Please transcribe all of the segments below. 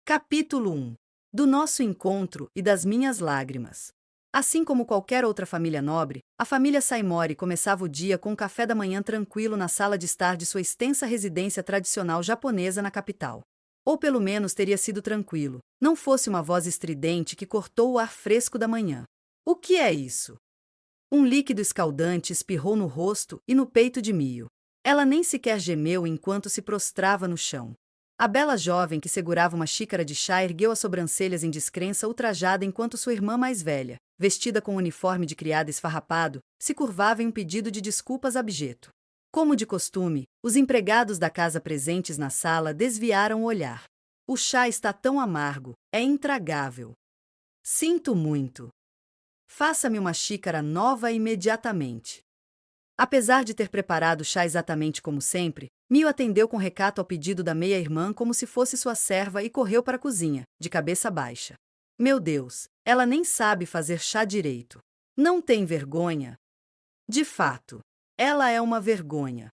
Capítulo 1. Do nosso encontro e das minhas lágrimas. Assim como qualquer outra família nobre, a família Saimori começava o dia com um café da manhã tranquilo na sala de estar de sua extensa residência tradicional japonesa na capital. Ou pelo menos teria sido tranquilo, não fosse uma voz estridente que cortou o ar fresco da manhã. O que é isso? Um líquido escaldante espirrou no rosto e no peito de Mio. Ela nem sequer gemeu enquanto se prostrava no chão. A bela jovem que segurava uma xícara de chá ergueu as sobrancelhas em descrença ultrajada enquanto sua irmã mais velha, vestida com um uniforme de criada esfarrapado, se curvava em um pedido de desculpas abjeto. Como de costume, os empregados da casa presentes na sala desviaram o olhar. O chá está tão amargo, é intragável. Sinto muito. Faça-me uma xícara nova imediatamente. Apesar de ter preparado o chá exatamente como sempre, Mio atendeu com recato ao pedido da meia-irmã como se fosse sua serva e correu para a cozinha, de cabeça baixa. Meu Deus, ela nem sabe fazer chá direito. Não tem vergonha? De fato, ela é uma vergonha.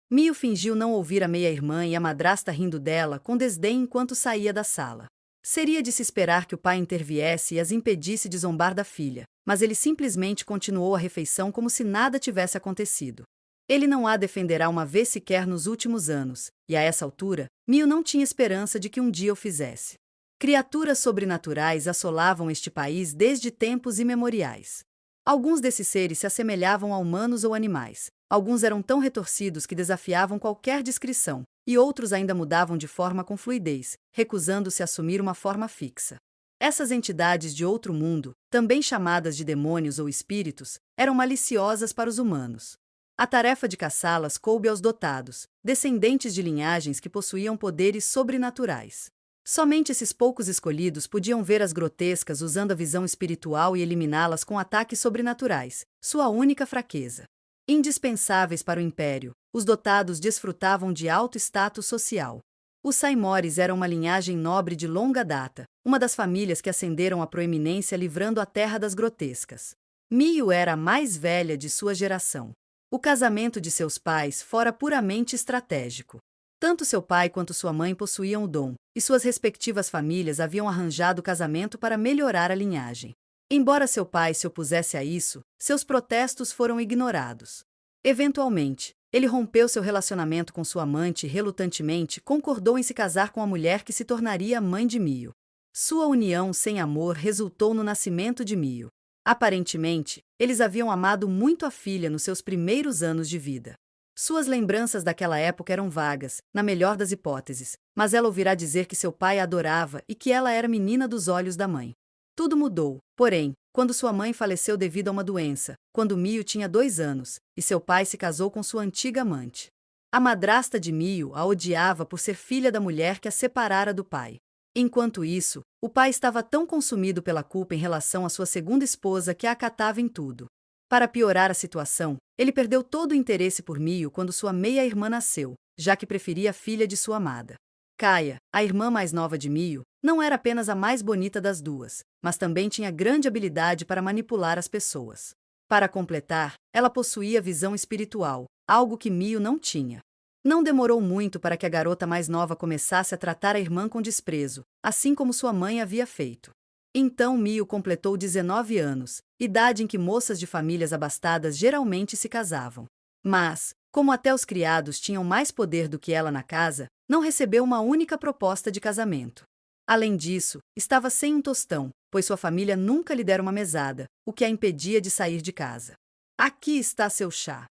Mio fingiu não ouvir a meia-irmã e a madrasta rindo dela com desdém enquanto saía da sala. Seria de se esperar que o pai interviesse e as impedisse de zombar da filha, mas ele simplesmente continuou a refeição como se nada tivesse acontecido. Ele não a defenderá uma vez sequer nos últimos anos, e a essa altura, Mio não tinha esperança de que um dia o fizesse. Criaturas sobrenaturais assolavam este país desde tempos imemoriais. Alguns desses seres se assemelhavam a humanos ou animais, alguns eram tão retorcidos que desafiavam qualquer descrição, e outros ainda mudavam de forma com fluidez, recusando-se a assumir uma forma fixa. Essas entidades de outro mundo, também chamadas de demônios ou espíritos, eram maliciosas para os humanos. A tarefa de caçá-las coube aos dotados, descendentes de linhagens que possuíam poderes sobrenaturais. Somente esses poucos escolhidos podiam ver as grotescas usando a visão espiritual e eliminá-las com ataques sobrenaturais, sua única fraqueza. Indispensáveis para o império, os dotados desfrutavam de alto status social. Os Saimores eram uma linhagem nobre de longa data, uma das famílias que ascenderam à proeminência livrando a terra das grotescas. Mio era a mais velha de sua geração. O casamento de seus pais fora puramente estratégico. Tanto seu pai quanto sua mãe possuíam o dom, e suas respectivas famílias haviam arranjado o casamento para melhorar a linhagem. Embora seu pai se opusesse a isso, seus protestos foram ignorados. Eventualmente, ele rompeu seu relacionamento com sua amante e relutantemente concordou em se casar com a mulher que se tornaria a mãe de Mio. Sua união sem amor resultou no nascimento de Mio. Aparentemente, eles haviam amado muito a filha nos seus primeiros anos de vida. Suas lembranças daquela época eram vagas, na melhor das hipóteses, mas ela ouvirá dizer que seu pai a adorava e que ela era menina dos olhos da mãe. Tudo mudou, porém, quando sua mãe faleceu devido a uma doença, quando Mio tinha 2 anos, e seu pai se casou com sua antiga amante. A madrasta de Mio a odiava por ser filha da mulher que a separara do pai. Enquanto isso, o pai estava tão consumido pela culpa em relação à sua segunda esposa que a acatava em tudo. Para piorar a situação, ele perdeu todo o interesse por Mio quando sua meia-irmã nasceu, já que preferia a filha de sua amada. Kaia, a irmã mais nova de Mio, não era apenas a mais bonita das duas, mas também tinha grande habilidade para manipular as pessoas. Para completar, ela possuía visão espiritual, algo que Mio não tinha. Não demorou muito para que a garota mais nova começasse a tratar a irmã com desprezo, assim como sua mãe havia feito. Então Mio completou 19 anos, idade em que moças de famílias abastadas geralmente se casavam. Mas, como até os criados tinham mais poder do que ela na casa, não recebeu uma única proposta de casamento. Além disso, estava sem um tostão, pois sua família nunca lhe dera uma mesada, o que a impedia de sair de casa. Aqui está seu chá.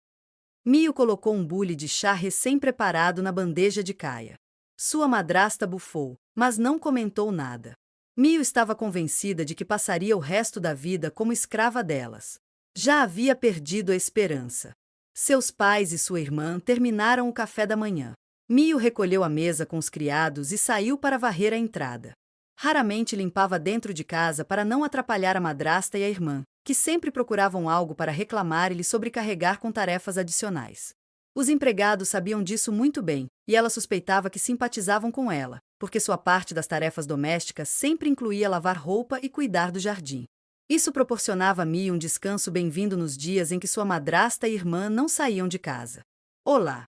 Mio colocou um bule de chá recém-preparado na bandeja de Kaia. Sua madrasta bufou, mas não comentou nada. Mio estava convencida de que passaria o resto da vida como escrava delas. Já havia perdido a esperança. Seus pais e sua irmã terminaram o café da manhã. Mio recolheu a mesa com os criados e saiu para varrer a entrada. Raramente limpava dentro de casa para não atrapalhar a madrasta e a irmã, que sempre procuravam algo para reclamar e lhe sobrecarregar com tarefas adicionais. Os empregados sabiam disso muito bem, e ela suspeitava que simpatizavam com ela, porque sua parte das tarefas domésticas sempre incluía lavar roupa e cuidar do jardim. Isso proporcionava a Mio um descanso bem-vindo nos dias em que sua madrasta e irmã não saíam de casa. Olá!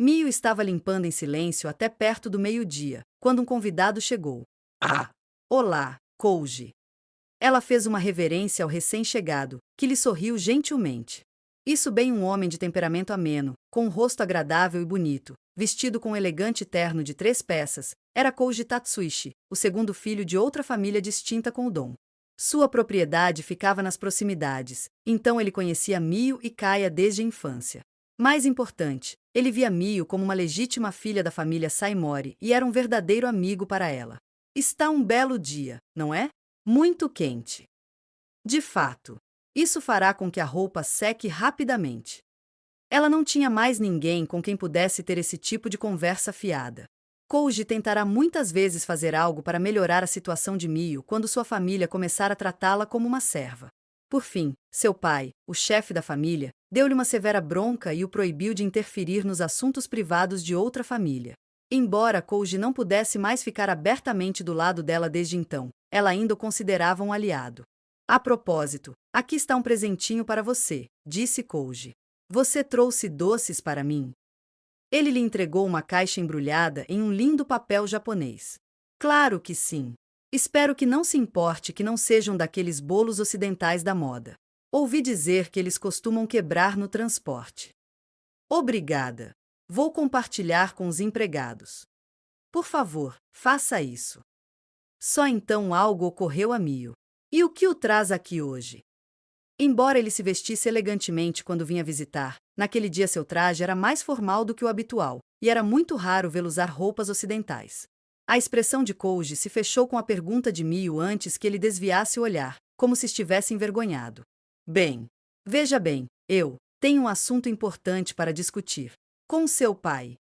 Mio estava limpando em silêncio até perto do meio-dia, quando um convidado chegou. Ah! Olá, Kouji. Ela fez uma reverência ao recém-chegado, que lhe sorriu gentilmente. Isso bem um homem de temperamento ameno, com um rosto agradável e bonito, vestido com um elegante terno de 3 peças, era Kouji Tatsuishi, o segundo filho de outra família distinta com o Dom. Sua propriedade ficava nas proximidades, então ele conhecia Mio e Kaya desde a infância. Mais importante, ele via Mio como uma legítima filha da família Saimori e era um verdadeiro amigo para ela. Está um belo dia, não é? Muito quente. De fato, isso fará com que a roupa seque rapidamente. Ela não tinha mais ninguém com quem pudesse ter esse tipo de conversa fiada. Kouji tentará muitas vezes fazer algo para melhorar a situação de Mio quando sua família começar a tratá-la como uma serva. Por fim, seu pai, o chefe da família, deu-lhe uma severa bronca e o proibiu de interferir nos assuntos privados de outra família. Embora Kouji não pudesse mais ficar abertamente do lado dela desde então, ela ainda o considerava um aliado. A propósito, aqui está um presentinho para você, disse Kouji. Você trouxe doces para mim? Ele lhe entregou uma caixa embrulhada em um lindo papel japonês. Claro que sim. Espero que não se importe que não sejam daqueles bolos ocidentais da moda. Ouvi dizer que eles costumam quebrar no transporte. Obrigada. Vou compartilhar com os empregados. Por favor, faça isso. Só então algo ocorreu a Mio. E o que o traz aqui hoje? Embora ele se vestisse elegantemente quando vinha visitar, naquele dia seu traje era mais formal do que o habitual, e era muito raro vê-lo usar roupas ocidentais. A expressão de Kouji se fechou com a pergunta de Mio antes que ele desviasse o olhar, como se estivesse envergonhado. Bem, veja bem, eu tenho um assunto importante para discutir. Com seu pai.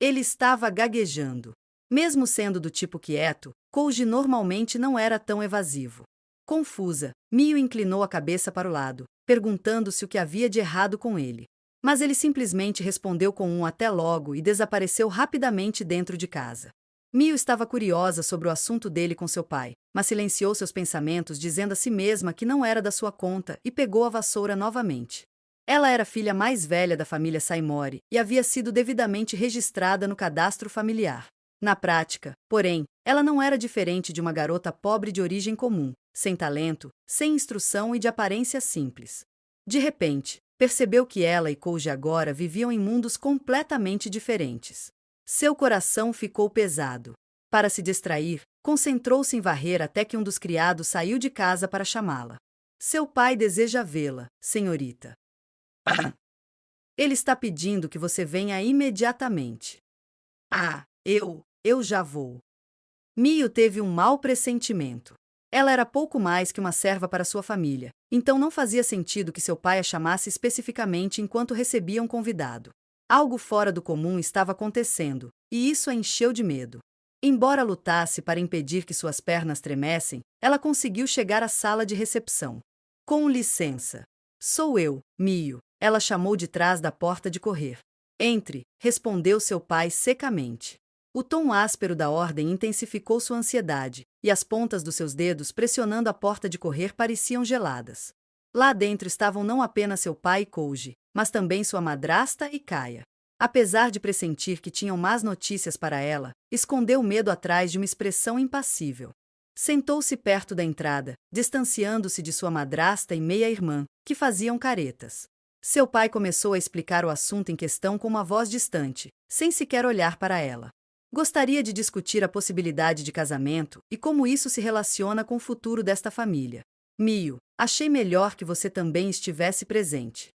Ele estava gaguejando. Mesmo sendo do tipo quieto, Kouji normalmente não era tão evasivo. Confusa, Mio inclinou a cabeça para o lado, perguntando-se o que havia de errado com ele. Mas ele simplesmente respondeu com um até logo e desapareceu rapidamente dentro de casa. Mio estava curiosa sobre o assunto dele com seu pai, mas silenciou seus pensamentos dizendo a si mesma que não era da sua conta e pegou a vassoura novamente. Ela era a filha mais velha da família Saimori e havia sido devidamente registrada no cadastro familiar. Na prática, porém, ela não era diferente de uma garota pobre de origem comum, sem talento, sem instrução e de aparência simples. De repente, percebeu que ela e Kouji agora viviam em mundos completamente diferentes. Seu coração ficou pesado. Para se distrair, concentrou-se em varrer até que um dos criados saiu de casa para chamá-la. Seu pai deseja vê-la, senhorita. Ele está pedindo que você venha imediatamente. Ah, eu já vou. Mio teve um mau pressentimento. Ela era pouco mais que uma serva para sua família, então não fazia sentido que seu pai a chamasse especificamente enquanto recebia um convidado. Algo fora do comum estava acontecendo, e isso a encheu de medo. Embora lutasse para impedir que suas pernas tremessem, ela conseguiu chegar à sala de recepção. Com licença. Sou eu, Mio. Ela chamou de trás da porta de correr. Entre, respondeu seu pai secamente. O tom áspero da ordem intensificou sua ansiedade, e as pontas dos seus dedos pressionando a porta de correr pareciam geladas. Lá dentro estavam não apenas seu pai e Kouji, mas também sua madrasta e Kaya. Apesar de pressentir que tinham más notícias para ela, escondeu o medo atrás de uma expressão impassível. Sentou-se perto da entrada, distanciando-se de sua madrasta e meia-irmã, que faziam caretas. Seu pai começou a explicar o assunto em questão com uma voz distante, sem sequer olhar para ela. Gostaria de discutir a possibilidade de casamento e como isso se relaciona com o futuro desta família. Mio, achei melhor que você também estivesse presente.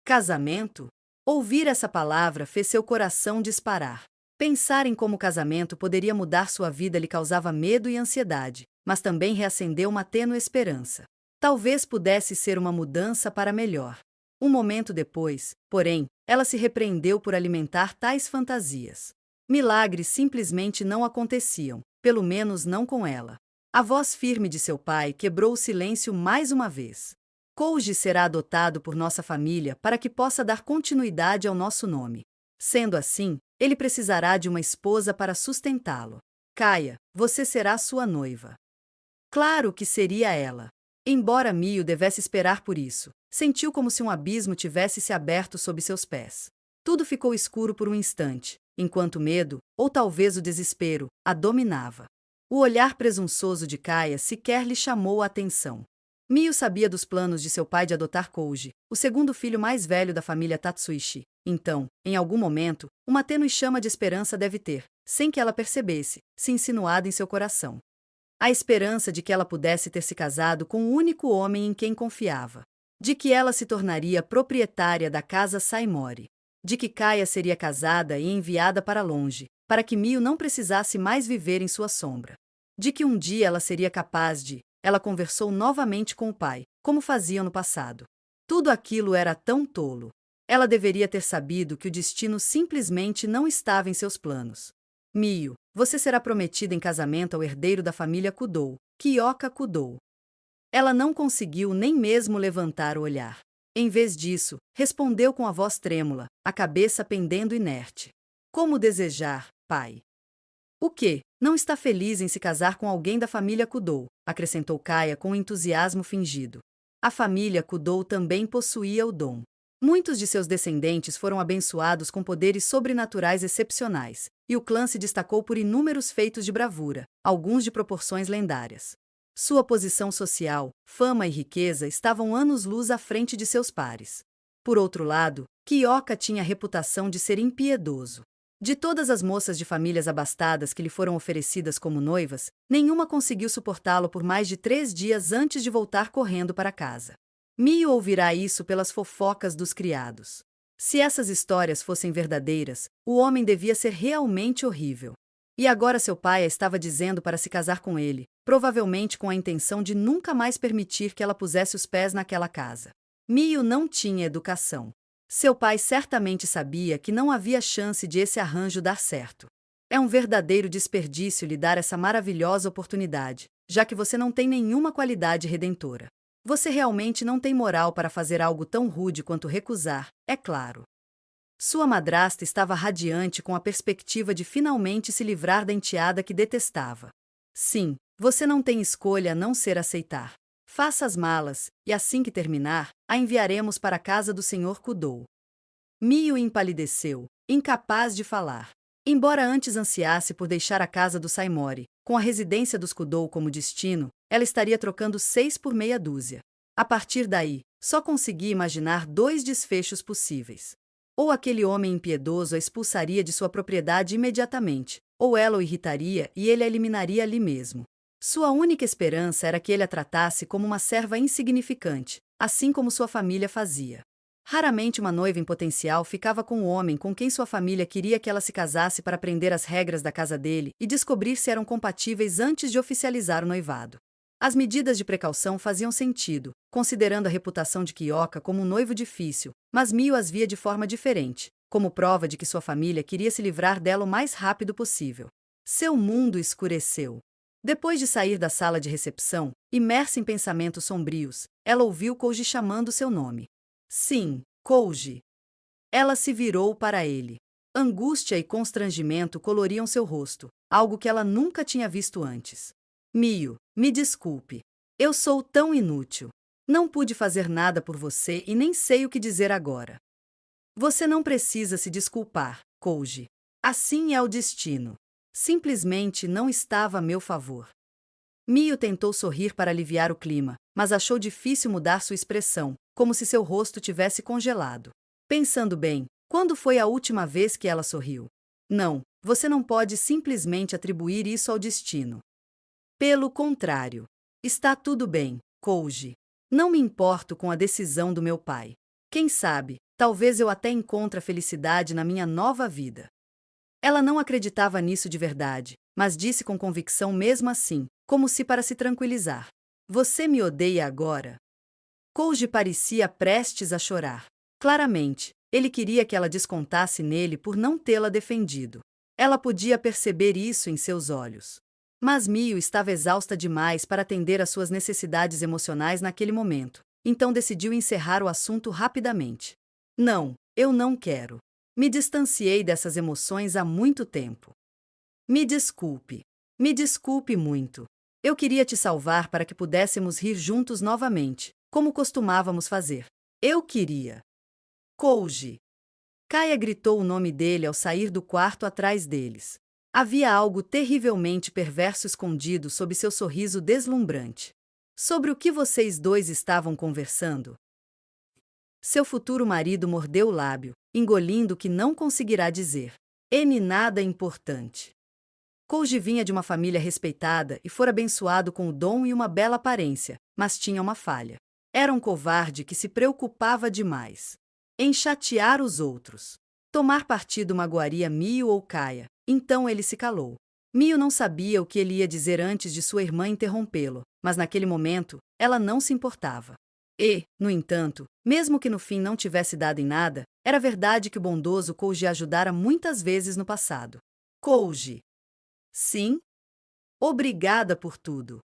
Casamento? Ouvir essa palavra fez seu coração disparar. Pensar em como o casamento poderia mudar sua vida lhe causava medo e ansiedade, mas também reacendeu uma tênue esperança. Talvez pudesse ser uma mudança para melhor. Um momento depois, porém, ela se repreendeu por alimentar tais fantasias. Milagres simplesmente não aconteciam, pelo menos não com ela. A voz firme de seu pai quebrou o silêncio mais uma vez. Kouji será adotado por nossa família para que possa dar continuidade ao nosso nome. Sendo assim, ele precisará de uma esposa para sustentá-lo. Kaya, você será sua noiva. Claro que seria ela. Embora Mio devesse esperar por isso, sentiu como se um abismo tivesse se aberto sob seus pés. Tudo ficou escuro por um instante, enquanto o medo, ou talvez o desespero, a dominava. O olhar presunçoso de Kaia sequer lhe chamou a atenção. Mio sabia dos planos de seu pai de adotar Koji, o segundo filho mais velho da família Tatsuishi. Então, em algum momento, uma tênue chama de esperança deve ter, sem que ela percebesse, se insinuado em seu coração. A esperança de que ela pudesse ter se casado com o único homem em quem confiava. De que ela se tornaria proprietária da casa Saimori. De que Kaia seria casada e enviada para longe, para que Mio não precisasse mais viver em sua sombra. De que um dia ela seria capaz de... Ela conversou novamente com o pai, como faziam no passado. Tudo aquilo era tão tolo. Ela deveria ter sabido que o destino simplesmente não estava em seus planos. Mio, você será prometida em casamento ao herdeiro da família Kudou, Kyoka Kudou. Ela não conseguiu nem mesmo levantar o olhar. Em vez disso, respondeu com a voz trêmula, a cabeça pendendo inerte. Como desejar, pai? O quê? Não está feliz em se casar com alguém da família Kudou, acrescentou Kaia com entusiasmo fingido. A família Kudou também possuía o dom. Muitos de seus descendentes foram abençoados com poderes sobrenaturais excepcionais, e o clã se destacou por inúmeros feitos de bravura, alguns de proporções lendárias. Sua posição social, fama e riqueza estavam anos-luz à frente de seus pares. Por outro lado, Kyoka tinha a reputação de ser impiedoso. De todas as moças de famílias abastadas que lhe foram oferecidas como noivas, nenhuma conseguiu suportá-lo por mais de 3 dias antes de voltar correndo para casa. Mio ouvirá isso pelas fofocas dos criados. Se essas histórias fossem verdadeiras, o homem devia ser realmente horrível. E agora seu pai a estava dizendo para se casar com ele, provavelmente com a intenção de nunca mais permitir que ela pusesse os pés naquela casa. Mio não tinha educação. Seu pai certamente sabia que não havia chance de esse arranjo dar certo. É um verdadeiro desperdício lhe dar essa maravilhosa oportunidade, já que você não tem nenhuma qualidade redentora. Você realmente não tem moral para fazer algo tão rude quanto recusar, é claro. Sua madrasta estava radiante com a perspectiva de finalmente se livrar da enteada que detestava. Sim, você não tem escolha a não ser aceitar. Faça as malas, e assim que terminar, a enviaremos para a casa do Sr. Kudou. Mio empalideceu, incapaz de falar. Embora antes ansiasse por deixar a casa do Saimori, com a residência dos Kudou como destino, ela estaria trocando 6 por meia dúzia. A partir daí, só conseguia imaginar 2 desfechos possíveis. Ou aquele homem impiedoso a expulsaria de sua propriedade imediatamente, ou ela o irritaria e ele a eliminaria ali mesmo. Sua única esperança era que ele a tratasse como uma serva insignificante, assim como sua família fazia. Raramente uma noiva em potencial ficava com o homem com quem sua família queria que ela se casasse para aprender as regras da casa dele e descobrir se eram compatíveis antes de oficializar o noivado. As medidas de precaução faziam sentido, considerando a reputação de Kyoka como um noivo difícil, mas Mio as via de forma diferente, como prova de que sua família queria se livrar dela o mais rápido possível. Seu mundo escureceu. Depois de sair da sala de recepção, imersa em pensamentos sombrios, ela ouviu Koji chamando seu nome. Sim, Koji. Ela se virou para ele. Angústia e constrangimento coloriam seu rosto, algo que ela nunca tinha visto antes. Mio, me desculpe. Eu sou tão inútil. Não pude fazer nada por você e nem sei o que dizer agora. Você não precisa se desculpar, Koji. Assim é o destino. Simplesmente não estava a meu favor. Mio tentou sorrir para aliviar o clima, mas achou difícil mudar sua expressão, como se seu rosto tivesse congelado. Pensando bem, quando foi a última vez que ela sorriu? Não, você não pode simplesmente atribuir isso ao destino. Pelo contrário. Está tudo bem, Koji. Não me importo com a decisão do meu pai. Quem sabe, talvez eu até encontre a felicidade na minha nova vida. Ela não acreditava nisso de verdade, mas disse com convicção mesmo assim, como se para se tranquilizar. Você me odeia agora? Koji parecia prestes a chorar. Claramente, ele queria que ela descontasse nele por não tê-la defendido. Ela podia perceber isso em seus olhos. Mas Mio estava exausta demais para atender às suas necessidades emocionais naquele momento, então decidiu encerrar o assunto rapidamente. Não, eu não quero. Me distanciei dessas emoções há muito tempo. Me desculpe. Me desculpe muito. Eu queria te salvar para que pudéssemos rir juntos novamente, como costumávamos fazer. Eu queria. Koji. Kaia gritou o nome dele ao sair do quarto atrás deles. Havia algo terrivelmente perverso escondido sob seu sorriso deslumbrante. Sobre o que vocês dois estavam conversando? Seu futuro marido mordeu o lábio, engolindo o que não conseguirá dizer. Nada importante. Koji vinha de uma família respeitada e fora abençoado com o dom e uma bela aparência, mas tinha uma falha. Era um covarde que se preocupava demais em chatear os outros. Tomar partido magoaria Mio ou Kaia, então ele se calou. Mio não sabia o que ele ia dizer antes de sua irmã interrompê-lo, mas naquele momento, ela não se importava. E, no entanto, mesmo que no fim não tivesse dado em nada, era verdade que o bondoso Koji ajudara muitas vezes no passado. Koji. Sim? Obrigada por tudo.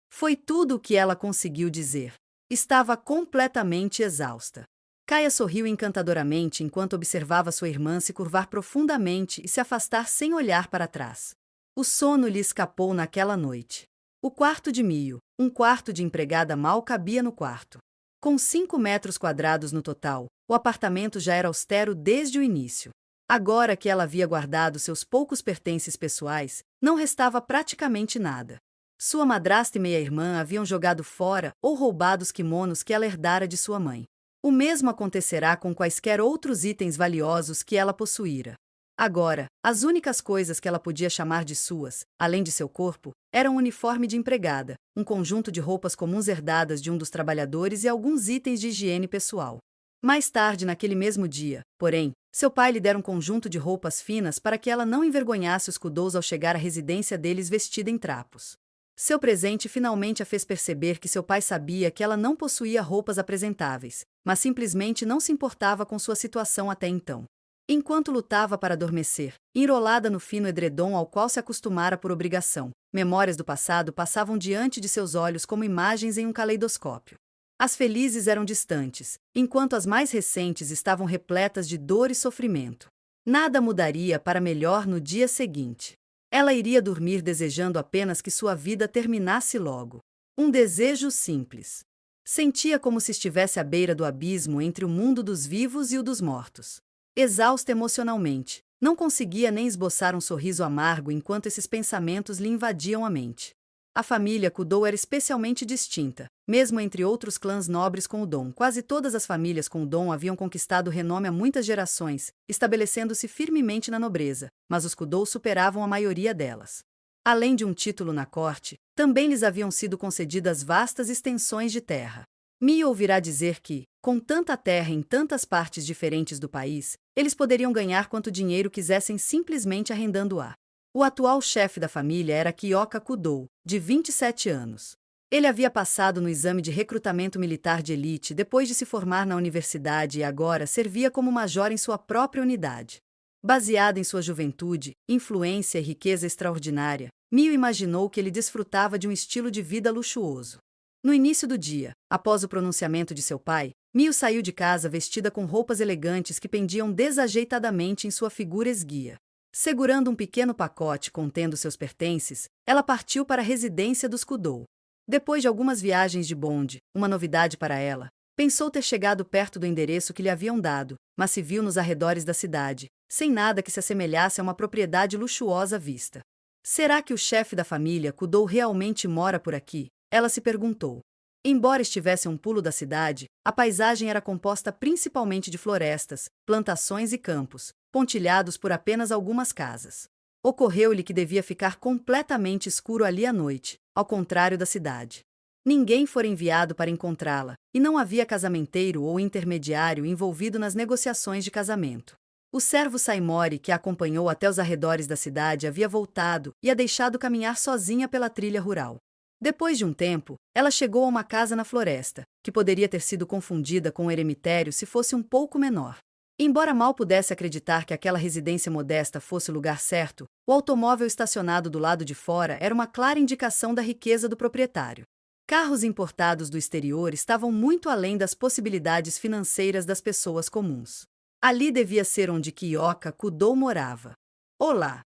Foi tudo o que ela conseguiu dizer. Estava completamente exausta. Kaia sorriu encantadoramente enquanto observava sua irmã se curvar profundamente e se afastar sem olhar para trás. O sono lhe escapou naquela noite. O quarto de Mio, um quarto de empregada, mal cabia no quarto. Com 5 metros quadrados no total, o apartamento já era austero desde o início. Agora que ela havia guardado seus poucos pertences pessoais, não restava praticamente nada. Sua madrasta e meia-irmã haviam jogado fora ou roubado os kimonos que ela herdara de sua mãe. O mesmo acontecerá com quaisquer outros itens valiosos que ela possuíra. Agora, as únicas coisas que ela podia chamar de suas, além de seu corpo, eram um uniforme de empregada, um conjunto de roupas comuns herdadas de um dos trabalhadores e alguns itens de higiene pessoal. Mais tarde naquele mesmo dia, porém, seu pai lhe dera um conjunto de roupas finas para que ela não envergonhasse os Kudous ao chegar à residência deles vestida em trapos. Seu presente finalmente a fez perceber que seu pai sabia que ela não possuía roupas apresentáveis, mas simplesmente não se importava com sua situação até então. Enquanto lutava para adormecer, enrolada no fino edredom ao qual se acostumara por obrigação, memórias do passado passavam diante de seus olhos como imagens em um caleidoscópio. As felizes eram distantes, enquanto as mais recentes estavam repletas de dor e sofrimento. Nada mudaria para melhor no dia seguinte. Ela iria dormir desejando apenas que sua vida terminasse logo. Um desejo simples. Sentia como se estivesse à beira do abismo entre o mundo dos vivos e o dos mortos. Exausta emocionalmente, não conseguia nem esboçar um sorriso amargo enquanto esses pensamentos lhe invadiam a mente. A família Kudou era especialmente distinta, mesmo entre outros clãs nobres com o dom. Quase todas as famílias com o dom haviam conquistado renome há muitas gerações, estabelecendo-se firmemente na nobreza, mas os Kudou superavam a maioria delas. Além de um título na corte, também lhes haviam sido concedidas vastas extensões de terra. Mio ouvirá dizer que, com tanta terra em tantas partes diferentes do país, eles poderiam ganhar quanto dinheiro quisessem simplesmente arrendando-a. O atual chefe da família era Kyoka Kudou, de 27 anos. Ele havia passado no exame de recrutamento militar de elite depois de se formar na universidade e agora servia como major em sua própria unidade. Baseado em sua juventude, influência e riqueza extraordinária, Mio imaginou que ele desfrutava de um estilo de vida luxuoso. No início do dia, após o pronunciamento de seu pai, Mio saiu de casa vestida com roupas elegantes que pendiam desajeitadamente em sua figura esguia. Segurando um pequeno pacote contendo seus pertences, ela partiu para a residência dos Kudou. Depois de algumas viagens de bonde, uma novidade para ela, pensou ter chegado perto do endereço que lhe haviam dado, mas se viu nos arredores da cidade, sem nada que se assemelhasse a uma propriedade luxuosa à vista. Será que o chefe da família Kudou realmente mora por aqui? Ela se perguntou. Embora estivesse a um pulo da cidade, a paisagem era composta principalmente de florestas, plantações e campos, pontilhados por apenas algumas casas. Ocorreu-lhe que devia ficar completamente escuro ali à noite, ao contrário da cidade. Ninguém fora enviado para encontrá-la, e não havia casamenteiro ou intermediário envolvido nas negociações de casamento. O servo Saimori, que a acompanhou até os arredores da cidade, havia voltado e a deixado caminhar sozinha pela trilha rural. Depois de um tempo, ela chegou a uma casa na floresta, que poderia ter sido confundida com um eremitério se fosse um pouco menor. Embora mal pudesse acreditar que aquela residência modesta fosse o lugar certo, o automóvel estacionado do lado de fora era uma clara indicação da riqueza do proprietário. Carros importados do exterior estavam muito além das possibilidades financeiras das pessoas comuns. Ali devia ser onde Kyoka Kudou morava. Olá!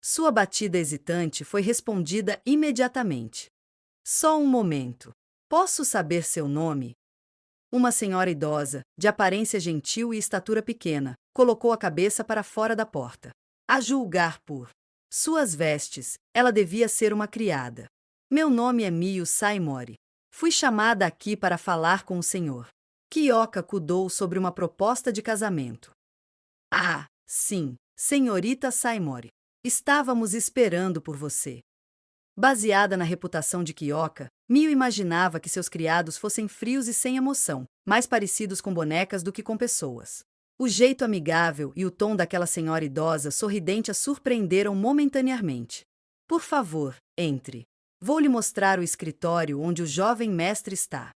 Sua batida hesitante foi respondida imediatamente. Só um momento. Posso saber seu nome? Uma senhora idosa, de aparência gentil e estatura pequena, colocou a cabeça para fora da porta. A julgar por suas vestes, ela devia ser uma criada. Meu nome é Mio Saimori. Fui chamada aqui para falar com o senhor. Kyoka cudou sobre uma proposta de casamento. Ah, sim, senhorita Saimori. Estávamos esperando por você. Baseada na reputação de Kyoka, Mio imaginava que seus criados fossem frios e sem emoção, mais parecidos com bonecas do que com pessoas. O jeito amigável e o tom daquela senhora idosa sorridente a surpreenderam momentaneamente. Por favor, entre. Vou lhe mostrar o escritório onde o jovem mestre está.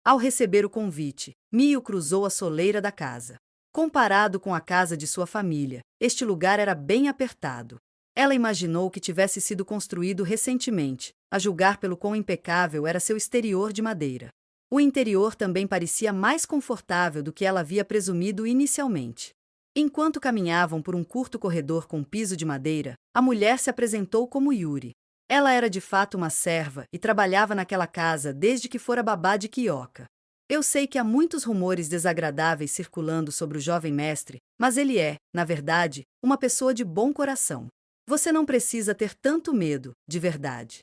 Ao receber o convite, Mio cruzou a soleira da casa. Comparado com a casa de sua família, este lugar era bem apertado. Ela imaginou que tivesse sido construído recentemente, a julgar pelo quão impecável era seu exterior de madeira. O interior também parecia mais confortável do que ela havia presumido inicialmente. Enquanto caminhavam por um curto corredor com piso de madeira, a mulher se apresentou como Yuri. Ela era de fato uma serva e trabalhava naquela casa desde que fora babá de Kyoka. Eu sei que há muitos rumores desagradáveis circulando sobre o jovem mestre, mas ele é, na verdade, uma pessoa de bom coração. Você não precisa ter tanto medo, de verdade.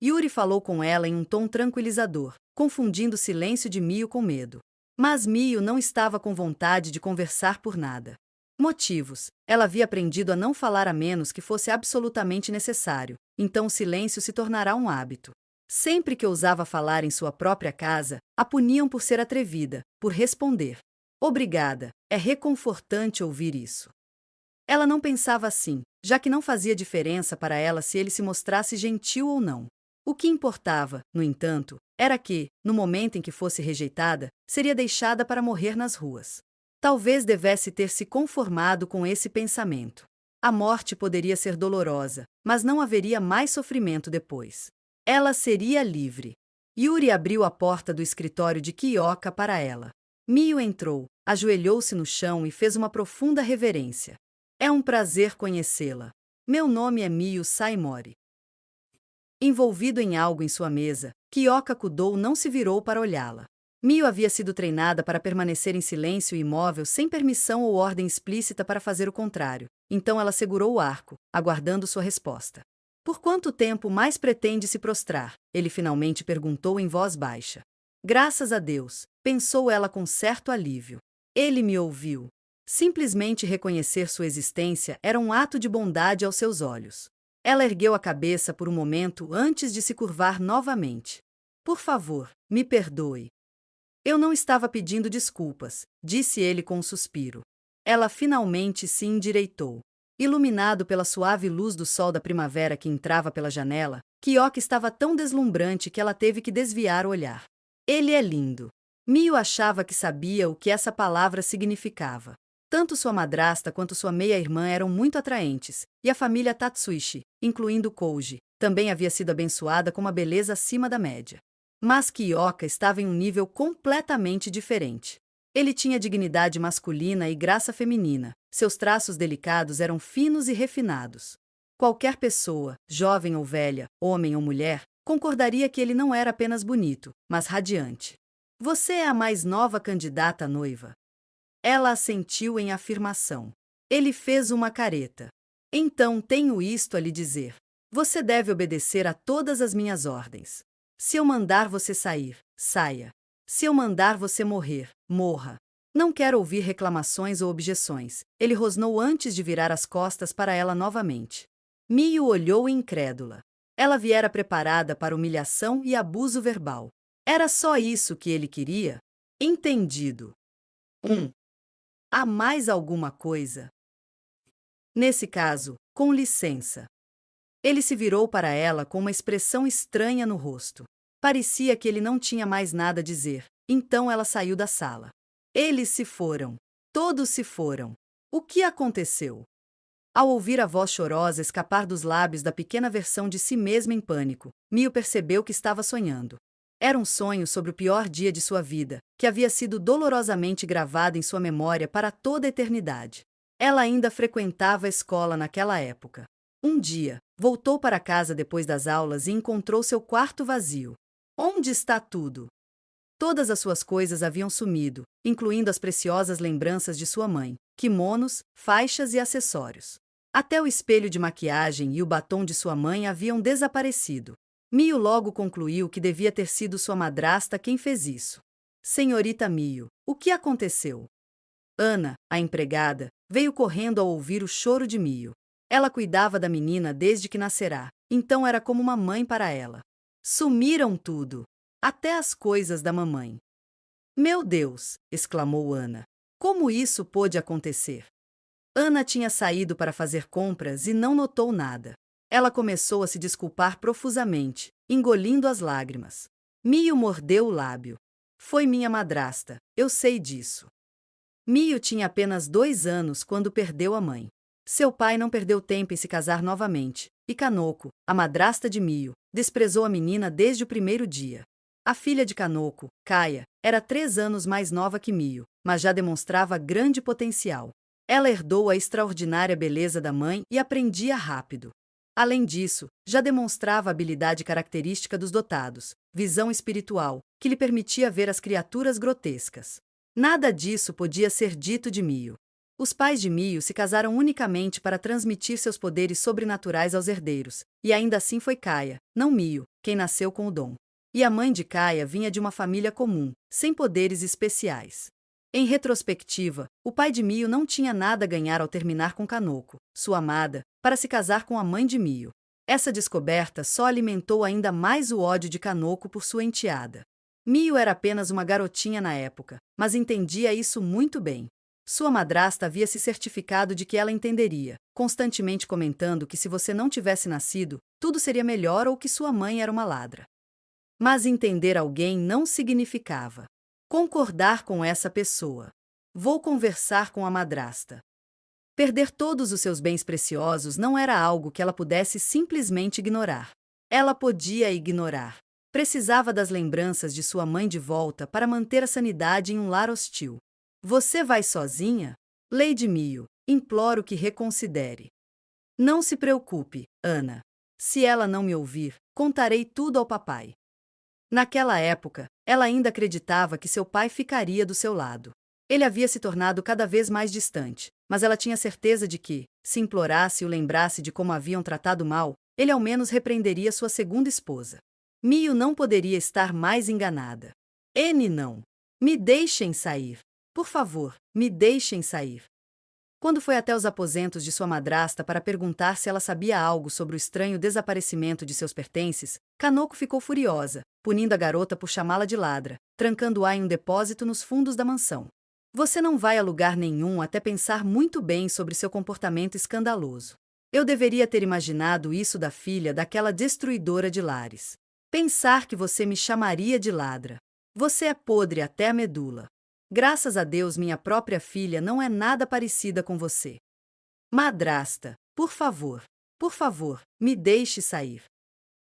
Yuri falou com ela em um tom tranquilizador, confundindo o silêncio de Mio com medo. Mas Mio não estava com vontade de conversar por nada. Motivos: ela havia aprendido a não falar a menos que fosse absolutamente necessário, então o silêncio se tornará um hábito. Sempre que ousava falar em sua própria casa, a puniam por ser atrevida, por responder. Obrigada, é reconfortante ouvir isso. Ela não pensava assim, já que não fazia diferença para ela se ele se mostrasse gentil ou não. O que importava, no entanto, era que, no momento em que fosse rejeitada, seria deixada para morrer nas ruas. Talvez devesse ter se conformado com esse pensamento. A morte poderia ser dolorosa, mas não haveria mais sofrimento depois. Ela seria livre. Yuri abriu a porta do escritório de Kyoka para ela. Mio entrou, ajoelhou-se no chão e fez uma profunda reverência. É um prazer conhecê-la. Meu nome é Mio Saimori. Envolvido em algo em sua mesa, Kyoka Kudo não se virou para olhá-la. Mio havia sido treinada para permanecer em silêncio e imóvel sem permissão ou ordem explícita para fazer o contrário, então ela segurou o arco, aguardando sua resposta. Por quanto tempo mais pretende se prostrar? Ele finalmente perguntou em voz baixa. Graças a Deus, pensou ela com certo alívio. Ele me ouviu. Simplesmente reconhecer sua existência era um ato de bondade aos seus olhos. Ela ergueu a cabeça por um momento antes de se curvar novamente. Por favor, me perdoe. Eu não estava pedindo desculpas, disse ele com um suspiro. Ela finalmente se endireitou. Iluminado pela suave luz do sol da primavera que entrava pela janela, Kyoka estava tão deslumbrante que ela teve que desviar o olhar. Ele é lindo. Mio achava que sabia o que essa palavra significava. Tanto sua madrasta quanto sua meia-irmã eram muito atraentes, e a família Tatsuishi, incluindo Koji, também havia sido abençoada com uma beleza acima da média. Mas Kyoka estava em um nível completamente diferente. Ele tinha dignidade masculina e graça feminina, seus traços delicados eram finos e refinados. Qualquer pessoa, jovem ou velha, homem ou mulher, concordaria que ele não era apenas bonito, mas radiante. Você é a mais nova candidata à noiva. Ela assentiu em afirmação. Ele fez uma careta. Então tenho isto a lhe dizer. Você deve obedecer a todas as minhas ordens. Se eu mandar você sair, saia. Se eu mandar você morrer, morra. Não quero ouvir reclamações ou objeções. Ele rosnou antes de virar as costas para ela novamente. Mio olhou incrédula. Ela viera preparada para humilhação e abuso verbal. Era só isso que ele queria? Entendido. Há mais alguma coisa? Nesse caso, com licença. Ele se virou para ela com uma expressão estranha no rosto. Parecia que ele não tinha mais nada a dizer, então ela saiu da sala. Eles se foram. Todos se foram. O que aconteceu? Ao ouvir a voz chorosa escapar dos lábios da pequena versão de si mesma em pânico, Mio percebeu que estava sonhando. Era um sonho sobre o pior dia de sua vida, que havia sido dolorosamente gravado em sua memória para toda a eternidade. Ela ainda frequentava a escola naquela época. Um dia, voltou para casa depois das aulas e encontrou seu quarto vazio. Onde está tudo? Todas as suas coisas haviam sumido, incluindo as preciosas lembranças de sua mãe, kimonos, faixas e acessórios. Até o espelho de maquiagem e o batom de sua mãe haviam desaparecido. Mio logo concluiu que devia ter sido sua madrasta quem fez isso. Senhorita Mio, o que aconteceu? Ana, a empregada, veio correndo ao ouvir o choro de Mio. Ela cuidava da menina desde que nascerá, então era como uma mãe para ela. Sumiram tudo, até as coisas da mamãe. Meu Deus! Exclamou Ana. Como isso pôde acontecer? Ana tinha saído para fazer compras e não notou nada. Ela começou a se desculpar profusamente, engolindo as lágrimas. Mio mordeu o lábio. Foi minha madrasta, eu sei disso. Mio tinha apenas 2 anos quando perdeu a mãe. Seu pai não perdeu tempo em se casar novamente, e Kanoko, a madrasta de Mio, desprezou a menina desde o primeiro dia. A filha de Kanoko, Kaya, era 3 anos mais nova que Mio, mas já demonstrava grande potencial. Ela herdou a extraordinária beleza da mãe e aprendia rápido. Além disso, já demonstrava a habilidade característica dos dotados, visão espiritual, que lhe permitia ver as criaturas grotescas. Nada disso podia ser dito de Mio. Os pais de Mio se casaram unicamente para transmitir seus poderes sobrenaturais aos herdeiros, e ainda assim foi Kaya, não Mio, quem nasceu com o dom. E a mãe de Kaya vinha de uma família comum, sem poderes especiais. Em retrospectiva, o pai de Mio não tinha nada a ganhar ao terminar com Kanoko, sua amada, para se casar com a mãe de Mio. Essa descoberta só alimentou ainda mais o ódio de Kanoko por sua enteada. Mio era apenas uma garotinha na época, mas entendia isso muito bem. Sua madrasta havia se certificado de que ela entenderia, constantemente comentando que se você não tivesse nascido, tudo seria melhor ou que sua mãe era uma ladra. Mas entender alguém não significava concordar com essa pessoa. Vou conversar com a madrasta. Perder todos os seus bens preciosos não era algo que ela pudesse simplesmente ignorar. Ela podia ignorar. Precisava das lembranças de sua mãe de volta para manter a sanidade em um lar hostil. Você vai sozinha? Lady Mio, imploro que reconsidere. Não se preocupe, Ana. Se ela não me ouvir, contarei tudo ao papai. Naquela época, ela ainda acreditava que seu pai ficaria do seu lado. Ele havia se tornado cada vez mais distante, mas ela tinha certeza de que, se implorasse e o lembrasse de como haviam tratado mal, ele ao menos repreenderia sua segunda esposa. Mio não poderia estar mais enganada. N não. Me deixem sair. Por favor, me deixem sair. Quando foi até os aposentos de sua madrasta para perguntar se ela sabia algo sobre o estranho desaparecimento de seus pertences, Kanoko ficou furiosa, punindo a garota por chamá-la de ladra, trancando-a em um depósito nos fundos da mansão. Você não vai a lugar nenhum até pensar muito bem sobre seu comportamento escandaloso. Eu deveria ter imaginado isso da filha daquela destruidora de lares. Pensar que você me chamaria de ladra. Você é podre até a medula. Graças a Deus minha própria filha não é nada parecida com você. Madrasta, por favor, me deixe sair.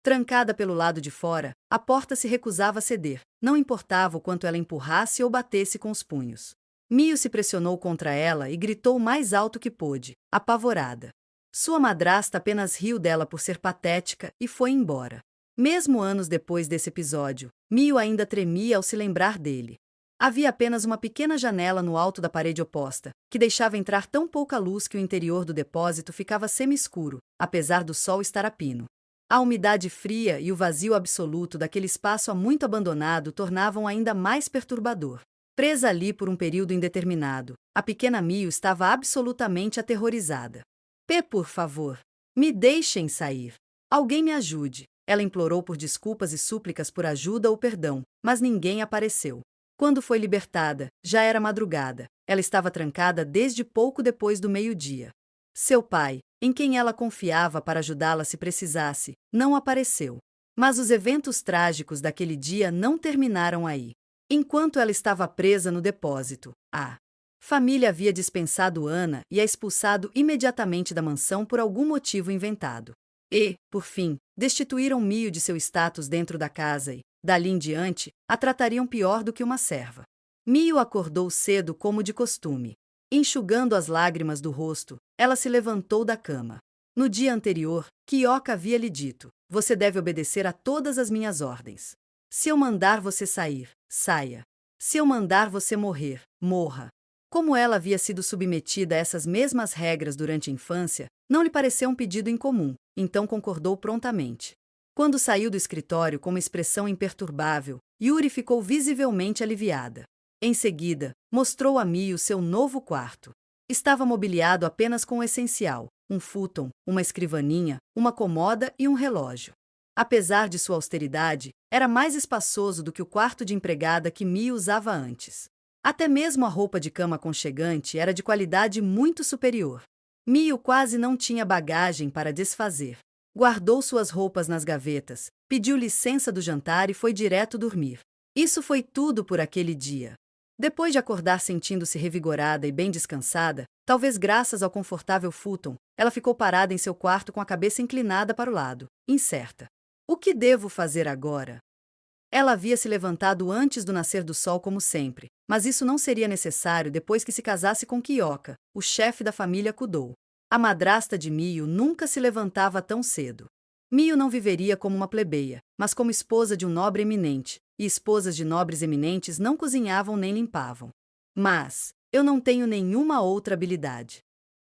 Trancada pelo lado de fora, a porta se recusava a ceder, não importava o quanto ela empurrasse ou batesse com os punhos. Mio se pressionou contra ela e gritou o mais alto que pôde, apavorada. Sua madrasta apenas riu dela por ser patética e foi embora. Mesmo anos depois desse episódio, Mio ainda tremia ao se lembrar dele. Havia apenas uma pequena janela no alto da parede oposta, que deixava entrar tão pouca luz que o interior do depósito ficava semi-escuro, apesar do sol estar a pino. A umidade fria e o vazio absoluto daquele espaço há muito abandonado tornavam ainda mais perturbador. Presa ali por um período indeterminado, a pequena Mio estava absolutamente aterrorizada. Por favor, me deixem sair. Alguém me ajude. Ela implorou por desculpas e súplicas por ajuda ou perdão, mas ninguém apareceu. Quando foi libertada, já era madrugada. Ela estava trancada desde pouco depois do meio-dia. Seu pai, em quem ela confiava para ajudá-la se precisasse, não apareceu. Mas os eventos trágicos daquele dia não terminaram aí. Enquanto ela estava presa no depósito, a família havia dispensado Ana e a expulsado imediatamente da mansão por algum motivo inventado. E, por fim, destituíram Mio de seu status dentro da casa e, dali em diante, a tratariam pior do que uma serva. Mio acordou cedo como de costume. Enxugando as lágrimas do rosto, ela se levantou da cama. No dia anterior, Kyoka havia lhe dito: você deve obedecer a todas as minhas ordens. Se eu mandar você sair, saia. Se eu mandar você morrer, morra. Como ela havia sido submetida a essas mesmas regras durante a infância, não lhe pareceu um pedido incomum, então concordou prontamente. Quando saiu do escritório com uma expressão imperturbável, Yuri ficou visivelmente aliviada. Em seguida, mostrou a Mio seu novo quarto. Estava mobiliado apenas com o essencial: um futon, uma escrivaninha, uma comoda e um relógio. Apesar de sua austeridade, era mais espaçoso do que o quarto de empregada que Mio usava antes. Até mesmo a roupa de cama aconchegante era de qualidade muito superior. Mio quase não tinha bagagem para desfazer. Guardou suas roupas nas gavetas, pediu licença do jantar e foi direto dormir. Isso foi tudo por aquele dia. Depois de acordar sentindo-se revigorada e bem descansada, talvez graças ao confortável futon, ela ficou parada em seu quarto com a cabeça inclinada para o lado, incerta. O que devo fazer agora? Ela havia se levantado antes do nascer do sol como sempre, mas isso não seria necessário depois que se casasse com Kyoka, o chefe da família Kudou. A madrasta de Mio nunca se levantava tão cedo. Mio não viveria como uma plebeia, mas como esposa de um nobre eminente, e esposas de nobres eminentes não cozinhavam nem limpavam. Mas eu não tenho nenhuma outra habilidade.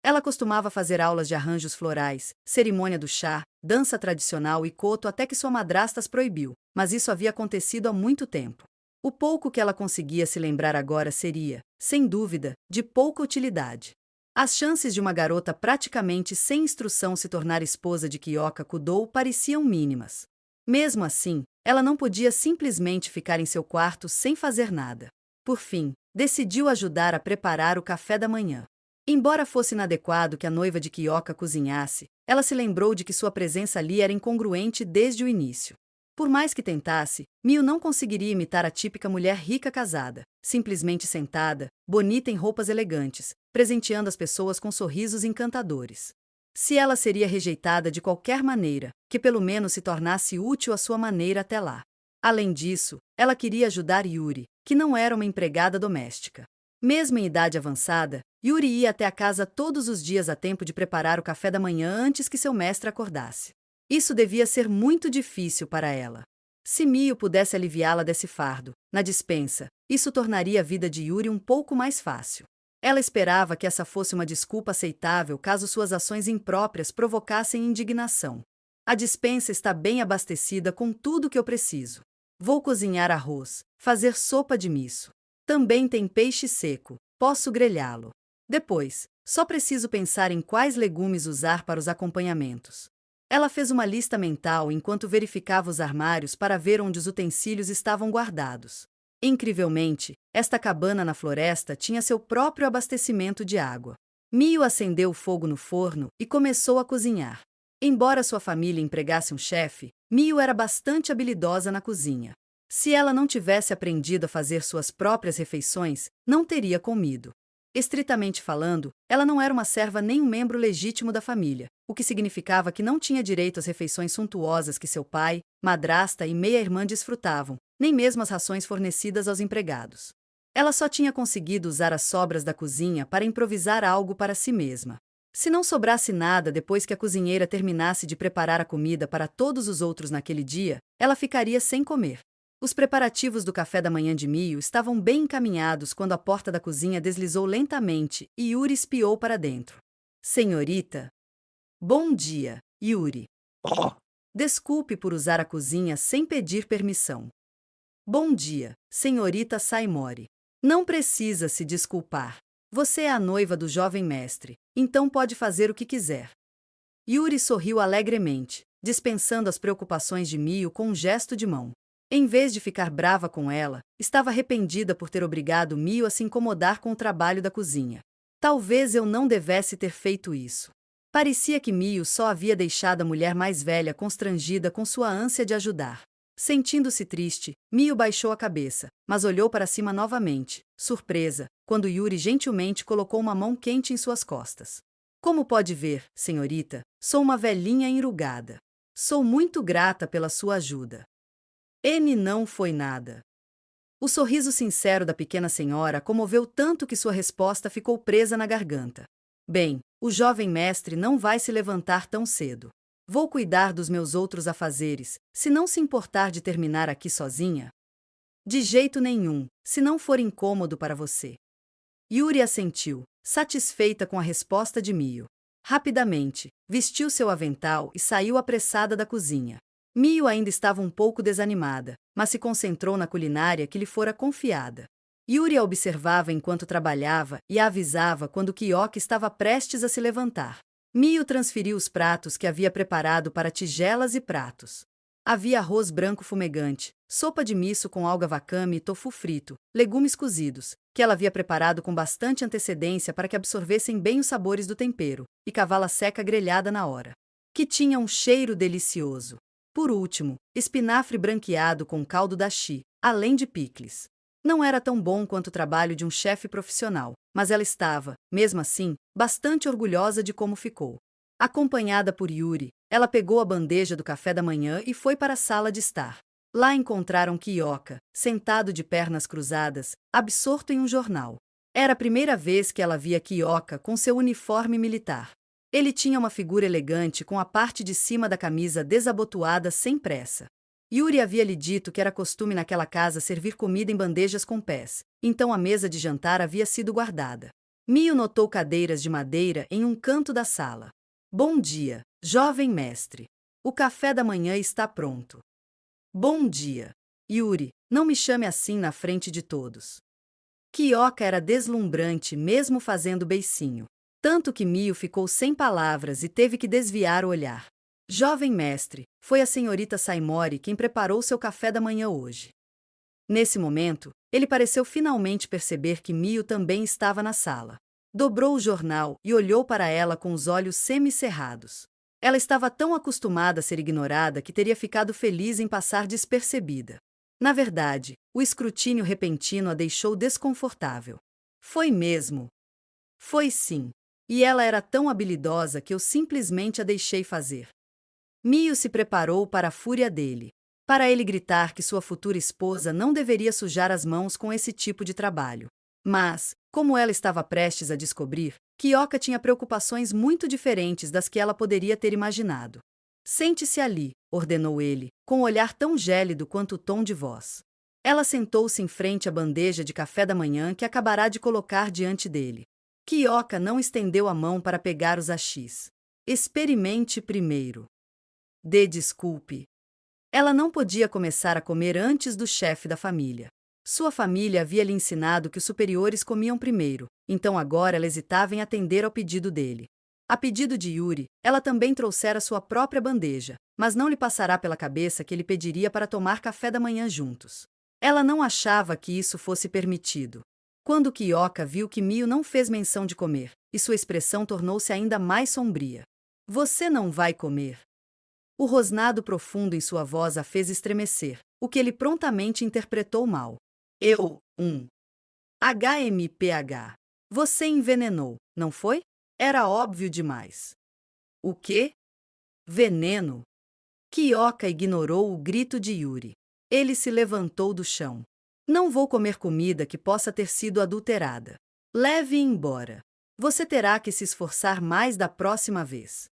Ela costumava fazer aulas de arranjos florais, cerimônia do chá, dança tradicional e koto até que sua madrasta as proibiu, mas isso havia acontecido há muito tempo. O pouco que ela conseguia se lembrar agora seria, sem dúvida, de pouca utilidade. As chances de uma garota praticamente sem instrução se tornar esposa de Kyoka Kudou pareciam mínimas. Mesmo assim, ela não podia simplesmente ficar em seu quarto sem fazer nada. Por fim, decidiu ajudar a preparar o café da manhã. Embora fosse inadequado que a noiva de Kyoka cozinhasse, ela se lembrou de que sua presença ali era incongruente desde o início. Por mais que tentasse, Mio não conseguiria imitar a típica mulher rica casada, simplesmente sentada, bonita em roupas elegantes, presenteando as pessoas com sorrisos encantadores. Se ela seria rejeitada de qualquer maneira, que pelo menos se tornasse útil à sua maneira até lá. Além disso, ela queria ajudar Yuri, que não era uma empregada doméstica. Mesmo em idade avançada, Yuri ia até a casa todos os dias a tempo de preparar o café da manhã antes que seu mestre acordasse. Isso devia ser muito difícil para ela. Se Mio pudesse aliviá-la desse fardo, na despensa, isso tornaria a vida de Yuri um pouco mais fácil. Ela esperava que essa fosse uma desculpa aceitável caso suas ações impróprias provocassem indignação. A despensa está bem abastecida com tudo o que eu preciso. Vou cozinhar arroz, fazer sopa de miso. Também tem peixe seco, posso grelhá-lo. Depois, só preciso pensar em quais legumes usar para os acompanhamentos. Ela fez uma lista mental enquanto verificava os armários para ver onde os utensílios estavam guardados. Incrivelmente, esta cabana na floresta tinha seu próprio abastecimento de água. Mio acendeu o fogo no forno e começou a cozinhar. Embora sua família empregasse um chefe, Mio era bastante habilidosa na cozinha. Se ela não tivesse aprendido a fazer suas próprias refeições, não teria comido. Estritamente falando, ela não era uma serva nem um membro legítimo da família, o que significava que não tinha direito às refeições suntuosas que seu pai, madrasta e meia-irmã desfrutavam, nem mesmo as rações fornecidas aos empregados. Ela só tinha conseguido usar as sobras da cozinha para improvisar algo para si mesma. Se não sobrasse nada depois que a cozinheira terminasse de preparar a comida para todos os outros naquele dia, ela ficaria sem comer. Os preparativos do café da manhã de Mio estavam bem encaminhados quando a porta da cozinha deslizou lentamente e Yuri espiou para dentro. Senhorita? Bom dia, Yuri. Desculpe por usar a cozinha sem pedir permissão. Bom dia, senhorita Saimori. Não precisa se desculpar. Você é a noiva do jovem mestre, então pode fazer o que quiser. Yuri sorriu alegremente, dispensando as preocupações de Mio com um gesto de mão. Em vez de ficar brava com ela, estava arrependida por ter obrigado Mio a se incomodar com o trabalho da cozinha. Talvez eu não devesse ter feito isso. Parecia que Mio só havia deixado a mulher mais velha constrangida com sua ânsia de ajudar. Sentindo-se triste, Mio baixou a cabeça, mas olhou para cima novamente, surpresa, quando Yuri gentilmente colocou uma mão quente em suas costas. Como pode ver, senhorita, sou uma velhinha enrugada. Sou muito grata pela sua ajuda. N não foi nada. O sorriso sincero da pequena senhora comoveu tanto que sua resposta ficou presa na garganta. Bem, o jovem mestre não vai se levantar tão cedo. Vou cuidar dos meus outros afazeres, se não se importar de terminar aqui sozinha. De jeito nenhum, se não for incômodo para você. Yuri assentiu, satisfeita com a resposta de Mio. Rapidamente, vestiu seu avental e saiu apressada da cozinha. Mio ainda estava um pouco desanimada, mas se concentrou na culinária que lhe fora confiada. Yuri a observava enquanto trabalhava e a avisava quando Kyoka estava prestes a se levantar. Mio transferiu os pratos que havia preparado para tigelas e pratos. Havia arroz branco fumegante, sopa de miso com alga wakame e tofu frito, legumes cozidos, que ela havia preparado com bastante antecedência para que absorvessem bem os sabores do tempero, e cavala seca grelhada na hora, que tinha um cheiro delicioso. Por último, espinafre branqueado com caldo dashi, além de picles. Não era tão bom quanto o trabalho de um chefe profissional, mas ela estava, mesmo assim, bastante orgulhosa de como ficou. Acompanhada por Yuri, ela pegou a bandeja do café da manhã e foi para a sala de estar. Lá encontraram Kyoka, sentado de pernas cruzadas, absorto em um jornal. Era a primeira vez que ela via Kyoka com seu uniforme militar. Ele tinha uma figura elegante com a parte de cima da camisa desabotoada sem pressa. Yuri havia lhe dito que era costume naquela casa servir comida em bandejas com pés, então a mesa de jantar havia sido guardada. Mio notou cadeiras de madeira em um canto da sala. Bom dia, jovem mestre. O café da manhã está pronto. Bom dia. Yuri, não me chame assim na frente de todos. Kyoka era deslumbrante mesmo fazendo beicinho. Tanto que Mio ficou sem palavras e teve que desviar o olhar. Jovem mestre, foi a senhorita Saimori quem preparou seu café da manhã hoje. Nesse momento, ele pareceu finalmente perceber que Mio também estava na sala. Dobrou o jornal e olhou para ela com os olhos semicerrados. Ela estava tão acostumada a ser ignorada que teria ficado feliz em passar despercebida. Na verdade, o escrutínio repentino a deixou desconfortável. Foi mesmo. Foi sim. E ela era tão habilidosa que eu simplesmente a deixei fazer. Mio se preparou para a fúria dele. Para ele gritar que sua futura esposa não deveria sujar as mãos com esse tipo de trabalho. Mas, como ela estava prestes a descobrir, Kyoka tinha preocupações muito diferentes das que ela poderia ter imaginado. Sente-se ali, ordenou ele, com um olhar tão gélido quanto o tom de voz. Ela sentou-se em frente à bandeja de café da manhã que acabará de colocar diante dele. Kyoka não estendeu a mão para pegar os hashis. Experimente primeiro. Dê desculpe. Ela não podia começar a comer antes do chefe da família. Sua família havia lhe ensinado que os superiores comiam primeiro, então agora ela hesitava em atender ao pedido dele. A pedido de Yuri, ela também trouxera sua própria bandeja, mas não lhe passará pela cabeça que ele pediria para tomar café da manhã juntos. Ela não achava que isso fosse permitido. Quando Kyoka viu que Mio não fez menção de comer, e sua expressão tornou-se ainda mais sombria. Você não vai comer? O rosnado profundo em sua voz a fez estremecer, o que ele prontamente interpretou mal. HMPH. Você envenenou, não foi? Era óbvio demais. O quê? Veneno? Kyoka ignorou o grito de Yuri. Ele se levantou do chão. Não vou comer comida que possa ter sido adulterada. Leve embora. Você terá que se esforçar mais da próxima vez.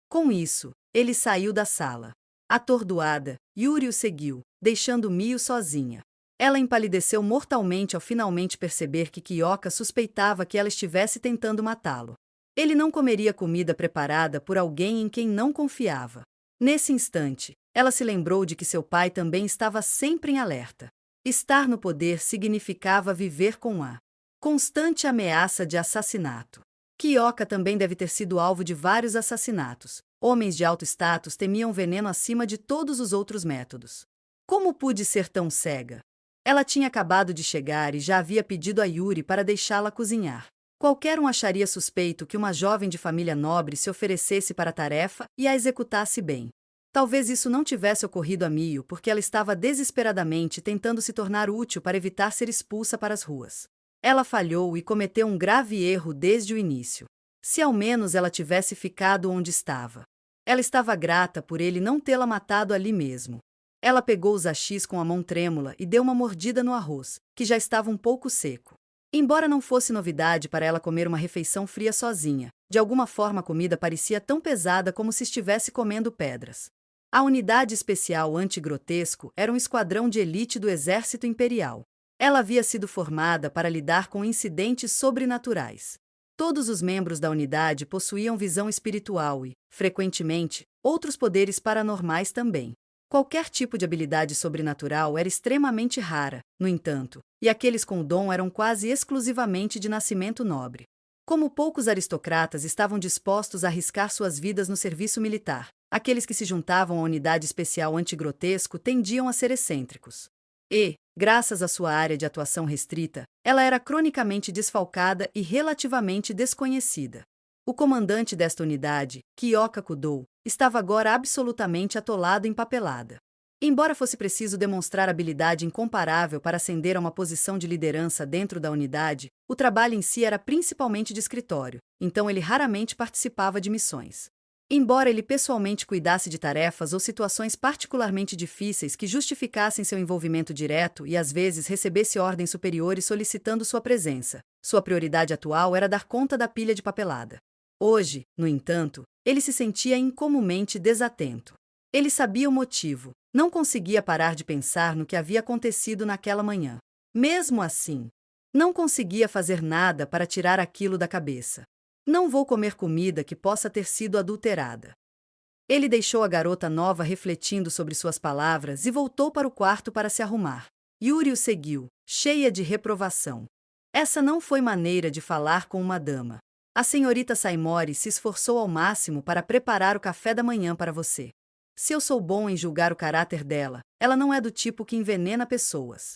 Com isso, ele saiu da sala. Atordoada, Yuri o seguiu, deixando Mio sozinha. Ela empalideceu mortalmente ao finalmente perceber que Kyoka suspeitava que ela estivesse tentando matá-lo. Ele não comeria comida preparada por alguém em quem não confiava. Nesse instante, ela se lembrou de que seu pai também estava sempre em alerta. Estar no poder significava viver com a constante ameaça de assassinato. Kyoka também deve ter sido alvo de vários assassinatos. Homens de alto status temiam veneno acima de todos os outros métodos. Como pude ser tão cega? Ela tinha acabado de chegar e já havia pedido a Yuri para deixá-la cozinhar. Qualquer um acharia suspeito que uma jovem de família nobre se oferecesse para a tarefa e a executasse bem. Talvez isso não tivesse ocorrido a Mio porque ela estava desesperadamente tentando se tornar útil para evitar ser expulsa para as ruas. Ela falhou e cometeu um grave erro desde o início. Se ao menos ela tivesse ficado onde estava. Ela estava grata por ele não tê-la matado ali mesmo. Ela pegou os hashis com a mão trêmula e deu uma mordida no arroz, que já estava um pouco seco. Embora não fosse novidade para ela comer uma refeição fria sozinha, de alguma forma a comida parecia tão pesada como se estivesse comendo pedras. A Unidade Especial Antigrotesco era um esquadrão de elite do Exército Imperial. Ela havia sido formada para lidar com incidentes sobrenaturais. Todos os membros da unidade possuíam visão espiritual e, frequentemente, outros poderes paranormais também. Qualquer tipo de habilidade sobrenatural era extremamente rara, no entanto, e aqueles com o dom eram quase exclusivamente de nascimento nobre. Como poucos aristocratas estavam dispostos a arriscar suas vidas no serviço militar, aqueles que se juntavam à Unidade Especial Antigrotesco tendiam a ser excêntricos. E, graças à sua área de atuação restrita, ela era cronicamente desfalcada e relativamente desconhecida. O comandante desta unidade, Kyoka Kudou, estava agora absolutamente atolado em papelada. Embora fosse preciso demonstrar habilidade incomparável para ascender a uma posição de liderança dentro da unidade, o trabalho em si era principalmente de escritório, então ele raramente participava de missões. Embora ele pessoalmente cuidasse de tarefas ou situações particularmente difíceis que justificassem seu envolvimento direto e às vezes recebesse ordens superiores solicitando sua presença, sua prioridade atual era dar conta da pilha de papelada. Hoje, no entanto, ele se sentia incomumente desatento. Ele sabia o motivo, não conseguia parar de pensar no que havia acontecido naquela manhã. Mesmo assim, não conseguia fazer nada para tirar aquilo da cabeça. Não vou comer comida que possa ter sido adulterada. Ele deixou a garota nova refletindo sobre suas palavras e voltou para o quarto para se arrumar. Yuri o seguiu, cheia de reprovação. Essa não foi maneira de falar com uma dama. A senhorita Saimori se esforçou ao máximo para preparar o café da manhã para você. Se eu sou bom em julgar o caráter dela, ela não é do tipo que envenena pessoas.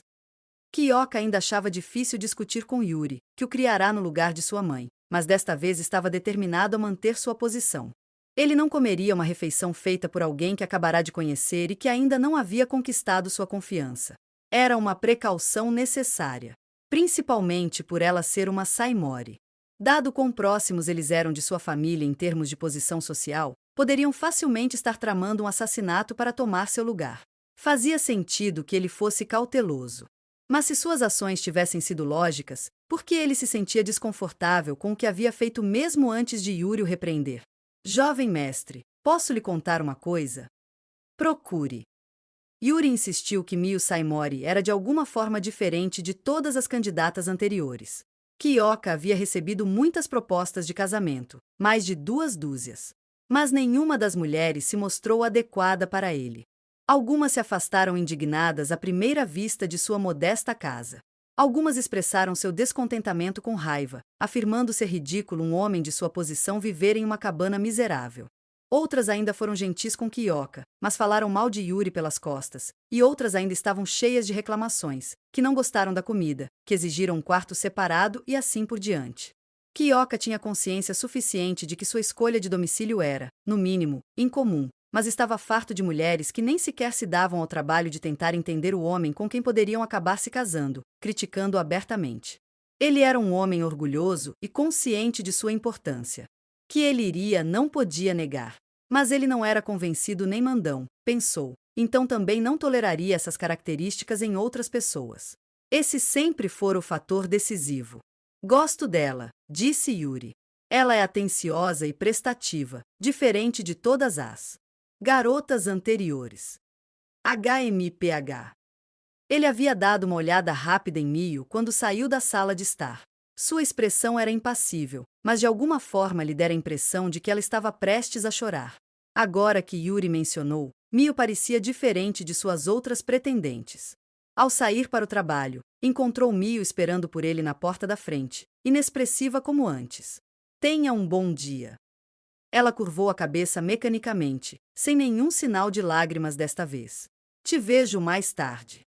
Kyoka ainda achava difícil discutir com Yuri, que o criará no lugar de sua mãe, mas desta vez estava determinado a manter sua posição. Ele não comeria uma refeição feita por alguém que acabará de conhecer e que ainda não havia conquistado sua confiança. Era uma precaução necessária, principalmente por ela ser uma Saimori. Dado quão próximos eles eram de sua família em termos de posição social, poderiam facilmente estar tramando um assassinato para tomar seu lugar. Fazia sentido que ele fosse cauteloso. Mas se suas ações tivessem sido lógicas, por que ele se sentia desconfortável com o que havia feito mesmo antes de Yuri o repreender? Jovem mestre, posso lhe contar uma coisa? Procure. Yuri insistiu que Miyu Saimori era de alguma forma diferente de todas as candidatas anteriores. Kyoka havia recebido muitas propostas de casamento, mais de 2 dúzias. Mas nenhuma das mulheres se mostrou adequada para ele. Algumas se afastaram indignadas à primeira vista de sua modesta casa. Algumas expressaram seu descontentamento com raiva, afirmando ser ridículo um homem de sua posição viver em uma cabana miserável. Outras ainda foram gentis com Kyoka, mas falaram mal de Yuri pelas costas, e outras ainda estavam cheias de reclamações, que não gostaram da comida, que exigiram um quarto separado e assim por diante. Kyoka tinha consciência suficiente de que sua escolha de domicílio era, no mínimo, incomum, mas estava farto de mulheres que nem sequer se davam ao trabalho de tentar entender o homem com quem poderiam acabar se casando, criticando-o abertamente. Ele era um homem orgulhoso e consciente de sua importância. Que ele iria não podia negar. Mas ele não era convencido nem mandão, pensou, então também não toleraria essas características em outras pessoas. Esse sempre fora o fator decisivo. Gosto dela, disse Yuri. Ela é atenciosa e prestativa, diferente de todas as garotas anteriores. HMPH. Ele havia dado uma olhada rápida em Miyu quando saiu da sala de estar. Sua expressão era impassível, mas de alguma forma lhe dera a impressão de que ela estava prestes a chorar. Agora que Yuri mencionou, Miyu parecia diferente de suas outras pretendentes. Ao sair para o trabalho, encontrou Miyu esperando por ele na porta da frente, inexpressiva como antes. Tenha um bom dia. Ela curvou a cabeça mecanicamente, sem nenhum sinal de lágrimas desta vez. Te vejo mais tarde.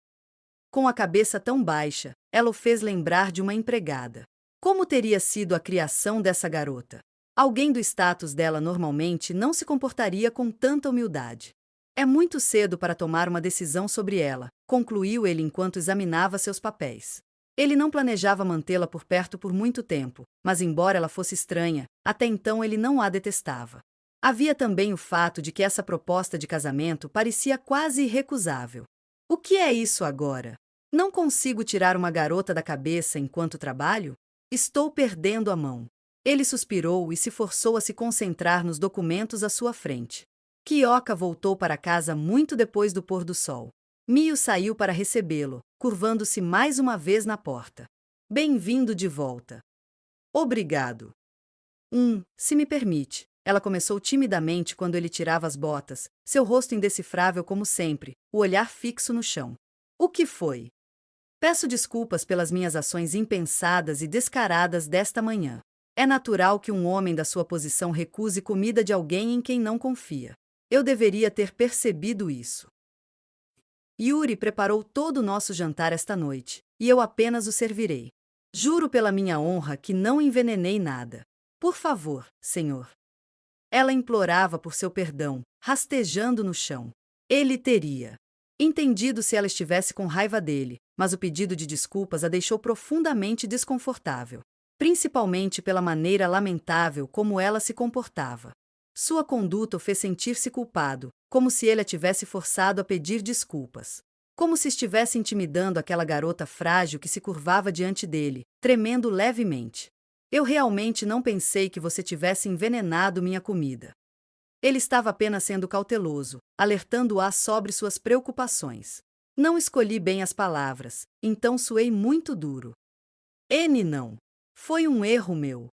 Com a cabeça tão baixa, ela o fez lembrar de uma empregada. Como teria sido a criação dessa garota? Alguém do status dela normalmente não se comportaria com tanta humildade. É muito cedo para tomar uma decisão sobre ela, concluiu ele enquanto examinava seus papéis. Ele não planejava mantê-la por perto por muito tempo, mas embora ela fosse estranha, até então ele não a detestava. Havia também o fato de que essa proposta de casamento parecia quase irrecusável. O que é isso agora? Não consigo tirar uma garota da cabeça enquanto trabalho? Estou perdendo a mão. Ele suspirou e se forçou a se concentrar nos documentos à sua frente. Kyoka voltou para casa muito depois do pôr do sol. Mio saiu para recebê-lo, curvando-se mais uma vez na porta. Bem-vindo de volta. Obrigado. Se me permite. Ela começou timidamente quando ele tirava as botas, seu rosto indecifrável como sempre, o olhar fixo no chão. O que foi? Peço desculpas pelas minhas ações impensadas e descaradas desta manhã. É natural que um homem da sua posição recuse comida de alguém em quem não confia. Eu deveria ter percebido isso. Yuri preparou todo o nosso jantar esta noite, e eu apenas o servirei. Juro pela minha honra que não envenenei nada. Por favor, senhor. Ela implorava por seu perdão, rastejando no chão. Ele teria entendido se ela estivesse com raiva dele, mas o pedido de desculpas a deixou profundamente desconfortável, principalmente pela maneira lamentável como ela se comportava. Sua conduta o fez sentir-se culpado, como se ele a tivesse forçado a pedir desculpas. Como se estivesse intimidando aquela garota frágil que se curvava diante dele, tremendo levemente. Eu realmente não pensei que você tivesse envenenado minha comida. Ele estava apenas sendo cauteloso, alertando-a sobre suas preocupações. Não escolhi bem as palavras, então soei muito duro. Não. Foi um erro meu.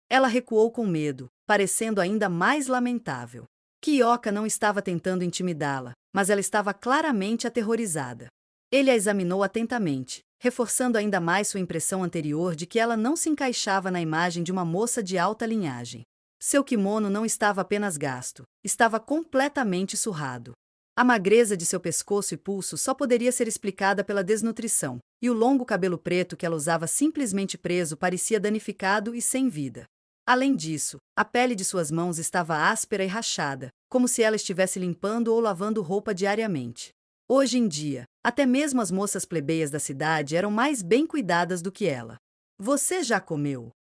Ela recuou com medo, parecendo ainda mais lamentável. Kyoka não estava tentando intimidá-la, mas ela estava claramente aterrorizada. Ele a examinou atentamente, reforçando ainda mais sua impressão anterior de que ela não se encaixava na imagem de uma moça de alta linhagem. Seu kimono não estava apenas gasto, estava completamente surrado. A magreza de seu pescoço e pulso só poderia ser explicada pela desnutrição, e o longo cabelo preto que ela usava simplesmente preso parecia danificado e sem vida. Além disso, a pele de suas mãos estava áspera e rachada, como se ela estivesse limpando ou lavando roupa diariamente. Hoje em dia, até mesmo as moças plebeias da cidade eram mais bem cuidadas do que ela. Você já comeu?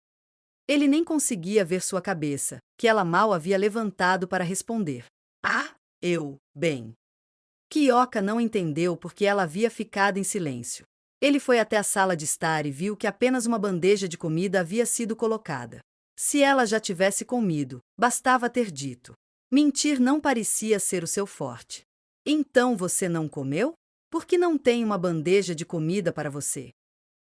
Ele nem conseguia ver sua cabeça, que ela mal havia levantado para responder. Bem. Kyoka não entendeu porque ela havia ficado em silêncio. Ele foi até a sala de estar e viu que apenas uma bandeja de comida havia sido colocada. Se ela já tivesse comido, bastava ter dito. Mentir não parecia ser o seu forte. Então você não comeu? Por que não tem uma bandeja de comida para você?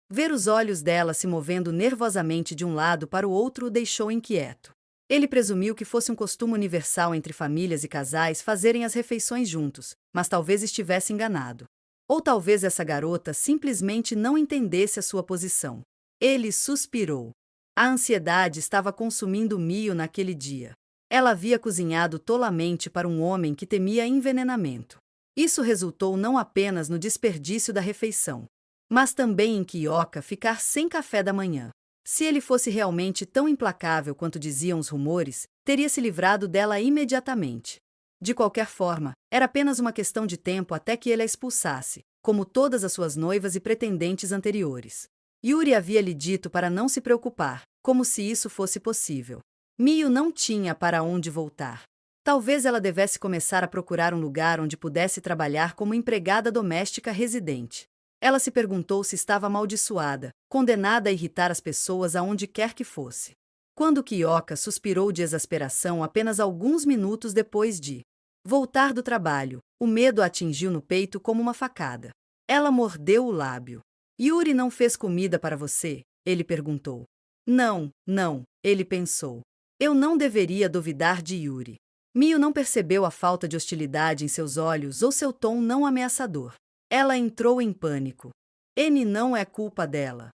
Ver os olhos dela se movendo nervosamente de um lado para o outro o deixou inquieto. Ele presumiu que fosse um costume universal entre famílias e casais fazerem as refeições juntos, mas talvez estivesse enganado. Ou talvez essa garota simplesmente não entendesse a sua posição. Ele suspirou. A ansiedade estava consumindo Mio naquele dia. Ela havia cozinhado tolamente para um homem que temia envenenamento. Isso resultou não apenas no desperdício da refeição, mas também em Kyoka ficar sem café da manhã. Se ele fosse realmente tão implacável quanto diziam os rumores, teria se livrado dela imediatamente. De qualquer forma, era apenas uma questão de tempo até que ele a expulsasse, como todas as suas noivas e pretendentes anteriores. Yuri havia lhe dito para não se preocupar, como se isso fosse possível. Mio não tinha para onde voltar. Talvez ela devesse começar a procurar um lugar onde pudesse trabalhar como empregada doméstica residente. Ela se perguntou se estava amaldiçoada, condenada a irritar as pessoas aonde quer que fosse. Quando Kyoka suspirou de exasperação apenas alguns minutos depois de voltar do trabalho, o medo a atingiu no peito como uma facada. Ela mordeu o lábio. Yuri não fez comida para você? Ele perguntou. Não, ele pensou. Eu não deveria duvidar de Yuri. Mio não percebeu a falta de hostilidade em seus olhos ou seu tom não ameaçador. Ela entrou em pânico. Não é culpa dela.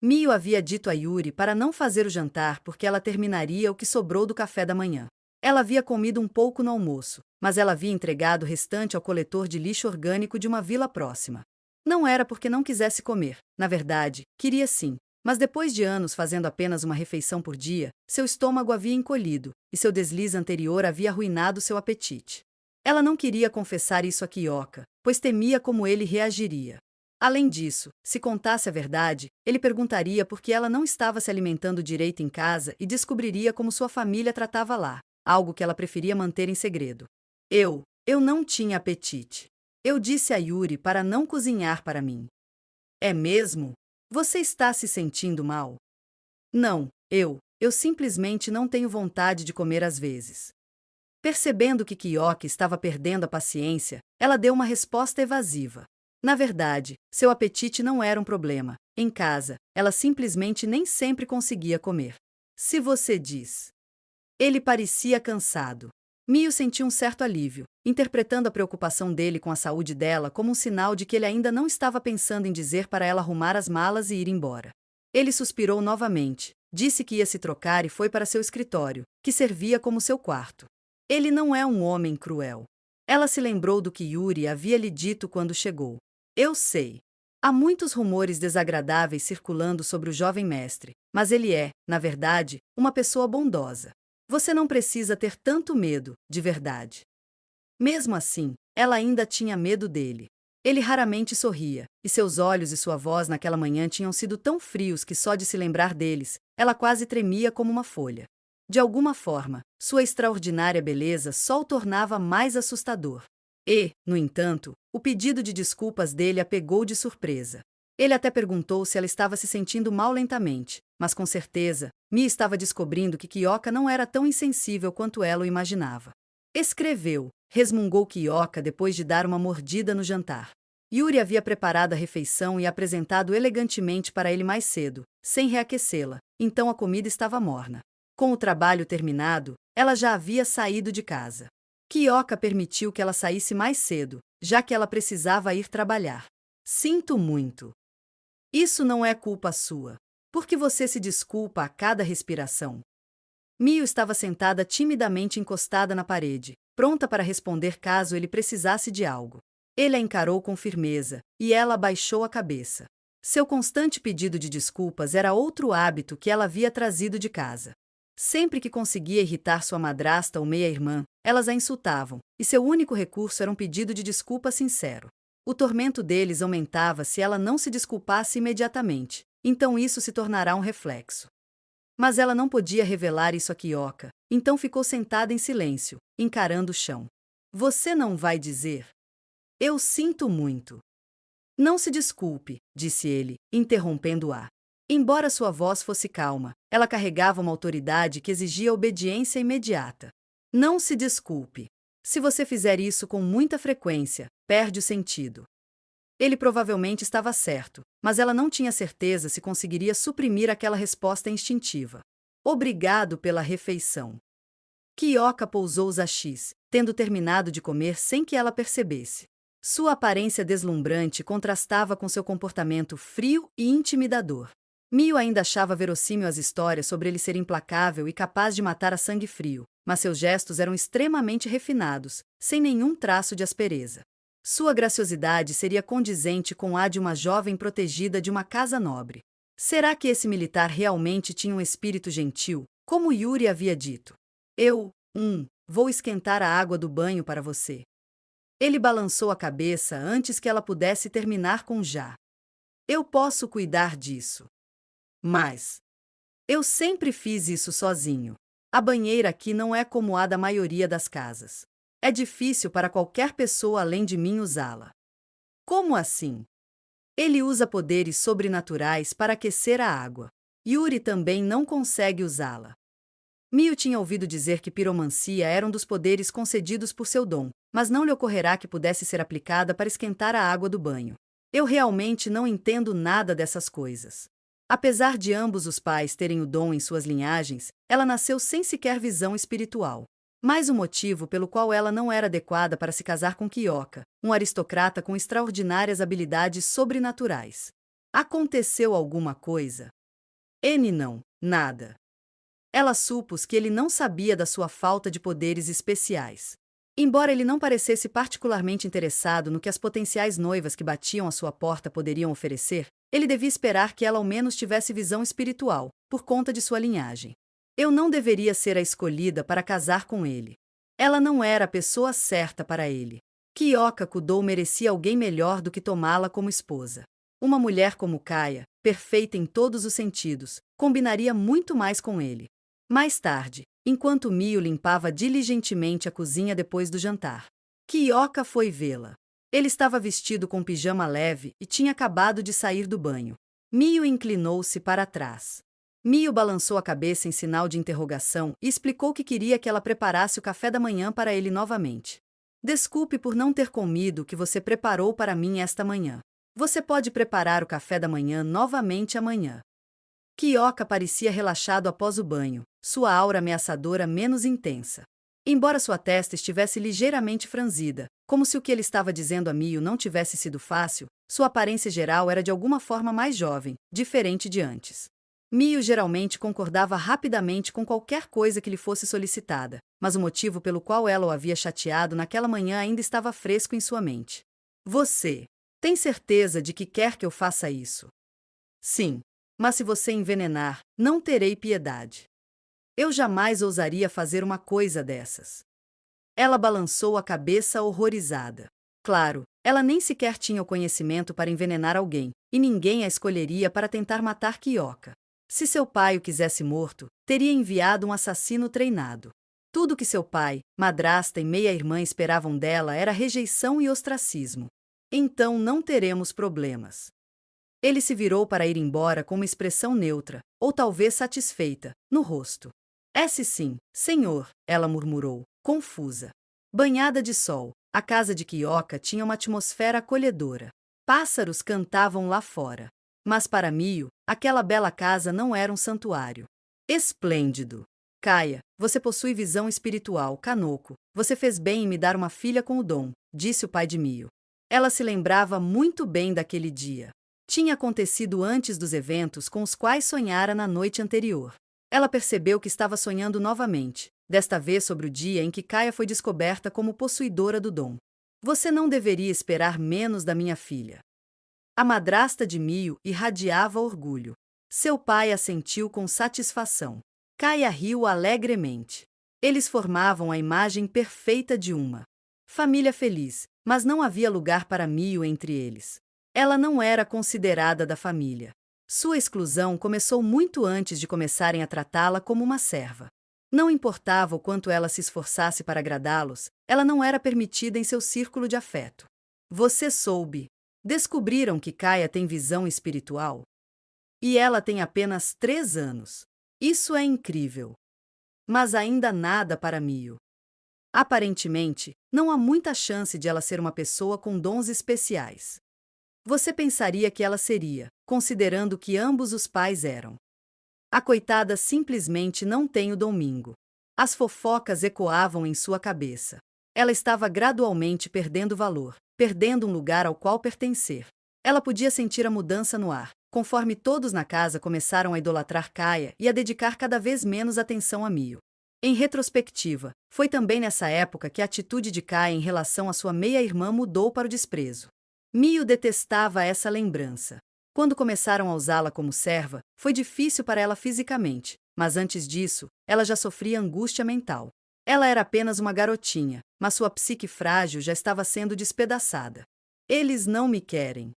Mio havia dito a Yuri para não fazer o jantar porque ela terminaria o que sobrou do café da manhã. Ela havia comido um pouco no almoço, mas ela havia entregado o restante ao coletor de lixo orgânico de uma vila próxima. Não era porque não quisesse comer, na verdade, queria sim. Mas depois de anos fazendo apenas uma refeição por dia, seu estômago havia encolhido, e seu deslize anterior havia arruinado seu apetite. Ela não queria confessar isso a Kyoka, pois temia como ele reagiria. Além disso, se contasse a verdade, ele perguntaria por que ela não estava se alimentando direito em casa e descobriria como sua família tratava lá, algo que ela preferia manter em segredo. Eu não tinha apetite. Eu disse a Yuri para não cozinhar para mim. É mesmo? Você está se sentindo mal? Não, eu simplesmente não tenho vontade de comer às vezes. Percebendo que Kyoka estava perdendo a paciência, ela deu uma resposta evasiva. Na verdade, seu apetite não era um problema. Em casa, ela simplesmente nem sempre conseguia comer. Se você diz. Ele parecia cansado. Mio sentiu um certo alívio, interpretando a preocupação dele com a saúde dela como um sinal de que ele ainda não estava pensando em dizer para ela arrumar as malas e ir embora. Ele suspirou novamente, disse que ia se trocar e foi para seu escritório, que servia como seu quarto. Ele não é um homem cruel. Ela se lembrou do que Yuri havia lhe dito quando chegou. Eu sei. Há muitos rumores desagradáveis circulando sobre o jovem mestre, mas ele é, na verdade, uma pessoa bondosa. Você não precisa ter tanto medo, de verdade. Mesmo assim, ela ainda tinha medo dele. Ele raramente sorria, e seus olhos e sua voz naquela manhã tinham sido tão frios que só de se lembrar deles, ela quase tremia como uma folha. De alguma forma, sua extraordinária beleza só o tornava mais assustador. E, no entanto, o pedido de desculpas dele a pegou de surpresa. Ele até perguntou se ela estava se sentindo mal lentamente, mas com certeza, Mia estava descobrindo que Kyoka não era tão insensível quanto ela o imaginava. Escreveu, resmungou Kyoka depois de dar uma mordida no jantar. Yuri havia preparado a refeição e apresentado elegantemente para ele mais cedo, sem reaquecê-la, então a comida estava morna. Com o trabalho terminado, ela já havia saído de casa. Kyoka permitiu que ela saísse mais cedo, já que ela precisava ir trabalhar. Sinto muito. Isso não é culpa sua. Por que você se desculpa a cada respiração? Mio estava sentada timidamente encostada na parede, pronta para responder caso ele precisasse de algo. Ele a encarou com firmeza, e ela abaixou a cabeça. Seu constante pedido de desculpas era outro hábito que ela havia trazido de casa. Sempre que conseguia irritar sua madrasta ou meia-irmã, elas a insultavam, e seu único recurso era um pedido de desculpa sincero. O tormento deles aumentava se ela não se desculpasse imediatamente, então isso se tornará um reflexo. Mas ela não podia revelar isso a Kyoka, então ficou sentada em silêncio, encarando o chão. Você não vai dizer? Eu sinto muito. Não se desculpe, disse ele, interrompendo-a. Embora sua voz fosse calma, ela carregava uma autoridade que exigia obediência imediata. Não se desculpe. Se você fizer isso com muita frequência, perde o sentido. Ele provavelmente estava certo, mas ela não tinha certeza se conseguiria suprimir aquela resposta instintiva. Obrigado pela refeição. Kyoka pousou os hashis, tendo terminado de comer sem que ela percebesse. Sua aparência deslumbrante contrastava com seu comportamento frio e intimidador. Mio ainda achava verossímil as histórias sobre ele ser implacável e capaz de matar a sangue frio, mas seus gestos eram extremamente refinados, sem nenhum traço de aspereza. Sua graciosidade seria condizente com a de uma jovem protegida de uma casa nobre. Será que esse militar realmente tinha um espírito gentil, como Yuri havia dito? Vou esquentar a água do banho para você. Ele balançou a cabeça antes que ela pudesse terminar com já. Eu posso cuidar disso. Mas eu sempre fiz isso sozinho. A banheira aqui não é como a da maioria das casas. É difícil para qualquer pessoa além de mim usá-la. Como assim? Ele usa poderes sobrenaturais para aquecer a água. Yuri também não consegue usá-la. Mio tinha ouvido dizer que piromancia era um dos poderes concedidos por seu dom, mas não lhe ocorrerá que pudesse ser aplicada para esquentar a água do banho. Eu realmente não entendo nada dessas coisas. Apesar de ambos os pais terem o dom em suas linhagens, ela nasceu sem sequer visão espiritual. Mais um motivo pelo qual ela não era adequada para se casar com Kyoka, um aristocrata com extraordinárias habilidades sobrenaturais. Aconteceu alguma coisa? Não, nada. Ela supôs que ele não sabia da sua falta de poderes especiais. Embora ele não parecesse particularmente interessado no que as potenciais noivas que batiam à sua porta poderiam oferecer, ele devia esperar que ela ao menos tivesse visão espiritual, por conta de sua linhagem. Eu não deveria ser a escolhida para casar com ele. Ela não era a pessoa certa para ele. Kyoka Kudou merecia alguém melhor do que tomá-la como esposa. Uma mulher como Kaya, perfeita em todos os sentidos, combinaria muito mais com ele. Mais tarde, enquanto Mio limpava diligentemente a cozinha depois do jantar, Kyoka foi vê-la. Ele estava vestido com pijama leve e tinha acabado de sair do banho. Mio inclinou-se para trás. Mio balançou a cabeça em sinal de interrogação e explicou que queria que ela preparasse o café da manhã para ele novamente. Desculpe por não ter comido o que você preparou para mim esta manhã. Você pode preparar o café da manhã novamente amanhã. Kyoka parecia relaxado após o banho, sua aura ameaçadora menos intensa. Embora sua testa estivesse ligeiramente franzida, como se o que ele estava dizendo a Mio não tivesse sido fácil, sua aparência geral era de alguma forma mais jovem, diferente de antes. Mio geralmente concordava rapidamente com qualquer coisa que lhe fosse solicitada, mas o motivo pelo qual ela o havia chateado naquela manhã ainda estava fresco em sua mente. Você tem certeza de que quer que eu faça isso? Sim, mas se você envenenar, não terei piedade. Eu jamais ousaria fazer uma coisa dessas. Ela balançou a cabeça horrorizada. Claro, ela nem sequer tinha o conhecimento para envenenar alguém, e ninguém a escolheria para tentar matar Kyoka. Se seu pai o quisesse morto, teria enviado um assassino treinado. Tudo que seu pai, madrasta e meia-irmã esperavam dela era rejeição e ostracismo. Então não teremos problemas. Ele se virou para ir embora com uma expressão neutra, ou talvez satisfeita, no rosto. Sim, senhor, ela murmurou, confusa. Banhada de sol, a casa de Kyoka tinha uma atmosfera acolhedora. Pássaros cantavam lá fora. Mas para Mio, aquela bela casa não era um santuário. Esplêndido! Kaia, você possui visão espiritual, Kanoko. Você fez bem em me dar uma filha com o dom, disse o pai de Mio. Ela se lembrava muito bem daquele dia. Tinha acontecido antes dos eventos com os quais sonhara na noite anterior. Ela percebeu que estava sonhando novamente, desta vez sobre o dia em que Kaia foi descoberta como possuidora do dom. Você não deveria esperar menos da minha filha. A madrasta de Mio irradiava orgulho. Seu pai assentiu com satisfação. Kaia riu alegremente. Eles formavam a imagem perfeita de uma família feliz, mas não havia lugar para Mio entre eles. Ela não era considerada da família. Sua exclusão começou muito antes de começarem a tratá-la como uma serva. Não importava o quanto ela se esforçasse para agradá-los, ela não era permitida em seu círculo de afeto. Você soube. Descobriram que Kaia tem visão espiritual? E ela tem apenas 3 anos. Isso é incrível. Mas ainda nada para Mio. Aparentemente, não há muita chance de ela ser uma pessoa com dons especiais. Você pensaria que ela seria, considerando que ambos os pais eram. A coitada simplesmente não tem o domingo. As fofocas ecoavam em sua cabeça. Ela estava gradualmente perdendo valor, perdendo um lugar ao qual pertencer. Ela podia sentir a mudança no ar, conforme todos na casa começaram a idolatrar Kaia e a dedicar cada vez menos atenção a Mio. Em retrospectiva, foi também nessa época que a atitude de Kaia em relação à sua meia-irmã mudou para o desprezo. Mio detestava essa lembrança. Quando começaram a usá-la como serva, foi difícil para ela fisicamente, mas antes disso, ela já sofria angústia mental. Ela era apenas uma garotinha, mas sua psique frágil já estava sendo despedaçada. Eles não me querem.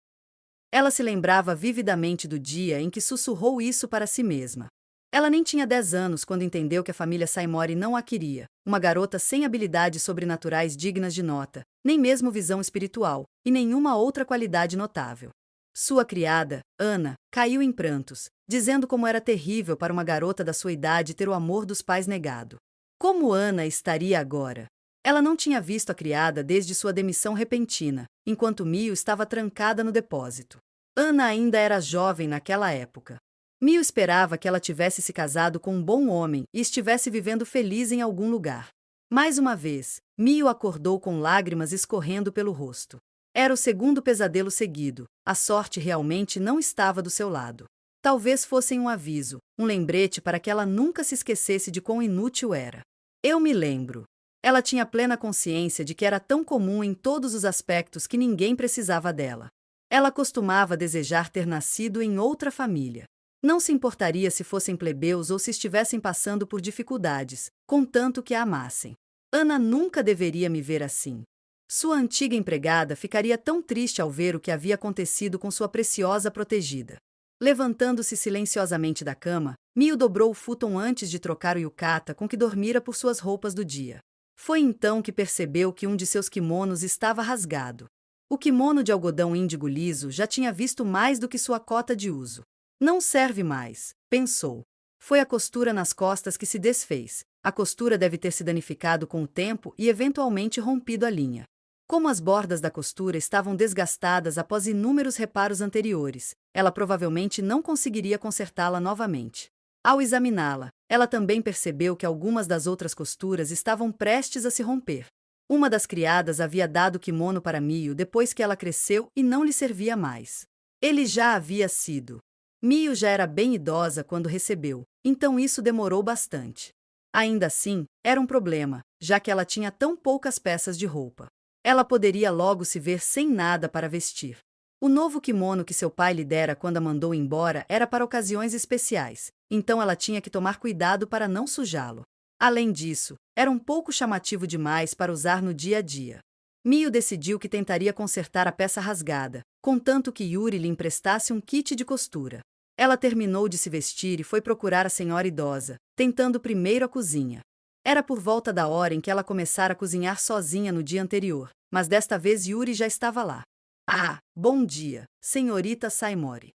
Ela se lembrava vividamente do dia em que sussurrou isso para si mesma. Ela nem tinha 10 anos quando entendeu que a família Saimori não a queria, uma garota sem habilidades sobrenaturais dignas de nota, nem mesmo visão espiritual, e nenhuma outra qualidade notável. Sua criada, Ana, caiu em prantos, dizendo como era terrível para uma garota da sua idade ter o amor dos pais negado. Como Ana estaria agora? Ela não tinha visto a criada desde sua demissão repentina, enquanto Mio estava trancada no depósito. Ana ainda era jovem naquela época. Mio esperava que ela tivesse se casado com um bom homem e estivesse vivendo feliz em algum lugar. Mais uma vez, Mio acordou com lágrimas escorrendo pelo rosto. Era o segundo pesadelo seguido. A sorte realmente não estava do seu lado. Talvez fossem um aviso, um lembrete para que ela nunca se esquecesse de quão inútil era. Eu me lembro. Ela tinha plena consciência de que era tão comum em todos os aspectos que ninguém precisava dela. Ela costumava desejar ter nascido em outra família. Não se importaria se fossem plebeus ou se estivessem passando por dificuldades, contanto que a amassem. Ana nunca deveria me ver assim. Sua antiga empregada ficaria tão triste ao ver o que havia acontecido com sua preciosa protegida. Levantando-se silenciosamente da cama, Mio dobrou o futon antes de trocar o yukata com que dormira por suas roupas do dia. Foi então que percebeu que um de seus kimonos estava rasgado. O kimono de algodão índigo liso já tinha visto mais do que sua cota de uso. Não serve mais, pensou. Foi a costura nas costas que se desfez. A costura deve ter se danificado com o tempo e eventualmente rompido a linha. Como as bordas da costura estavam desgastadas após inúmeros reparos anteriores, ela provavelmente não conseguiria consertá-la novamente. Ao examiná-la, ela também percebeu que algumas das outras costuras estavam prestes a se romper. Uma das criadas havia dado o kimono para Mio depois que ela cresceu e não lhe servia mais. Ele já havia sido. Mio já era bem idosa quando recebeu, então isso demorou bastante. Ainda assim, era um problema, já que ela tinha tão poucas peças de roupa. Ela poderia logo se ver sem nada para vestir. O novo kimono que seu pai lhe dera quando a mandou embora era para ocasiões especiais, então ela tinha que tomar cuidado para não sujá-lo. Além disso, era um pouco chamativo demais para usar no dia a dia. Mio decidiu que tentaria consertar a peça rasgada, contanto que Yuri lhe emprestasse um kit de costura. Ela terminou de se vestir e foi procurar a senhora idosa, tentando primeiro a cozinha. Era por volta da hora em que ela começara a cozinhar sozinha no dia anterior, mas desta vez Yuri já estava lá. Ah, bom dia, senhorita Saimori.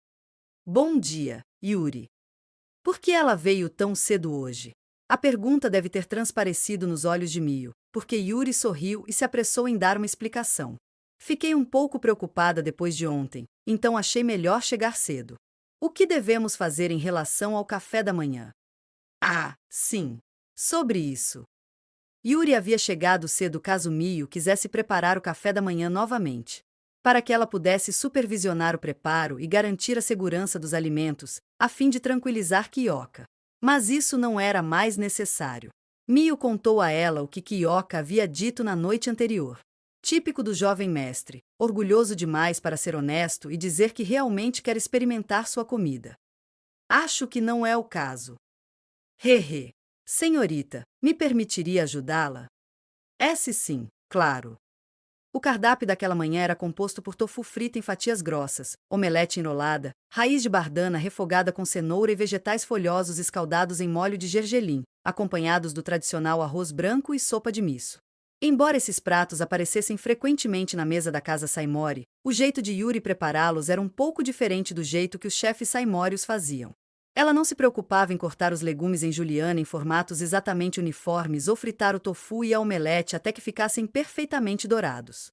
Bom dia, Yuri. Por que ela veio tão cedo hoje? A pergunta deve ter transparecido nos olhos de Mio, porque Yuri sorriu e se apressou em dar uma explicação. Fiquei um pouco preocupada depois de ontem, então achei melhor chegar cedo. O que devemos fazer em relação ao café da manhã? Ah, sim. Sobre isso. Yuri havia chegado cedo caso Mio quisesse preparar o café da manhã novamente. Para que ela pudesse supervisionar o preparo e garantir a segurança dos alimentos, a fim de tranquilizar Kyoka. Mas isso não era mais necessário. Mio contou a ela o que Kyoka havia dito na noite anterior. Típico do jovem mestre, orgulhoso demais para ser honesto e dizer que realmente quer experimentar sua comida. Acho que não é o caso. Hehe. Senhorita, me permitiria ajudá-la? Sim, claro. O cardápio daquela manhã era composto por tofu frito em fatias grossas, omelete enrolada, raiz de bardana refogada com cenoura e vegetais folhosos escaldados em molho de gergelim, acompanhados do tradicional arroz branco e sopa de miso. Embora esses pratos aparecessem frequentemente na mesa da casa Saimori, o jeito de Yuri prepará-los era um pouco diferente do jeito que os chefes Saimori os faziam. Ela não se preocupava em cortar os legumes em juliana em formatos exatamente uniformes ou fritar o tofu e a omelete até que ficassem perfeitamente dourados.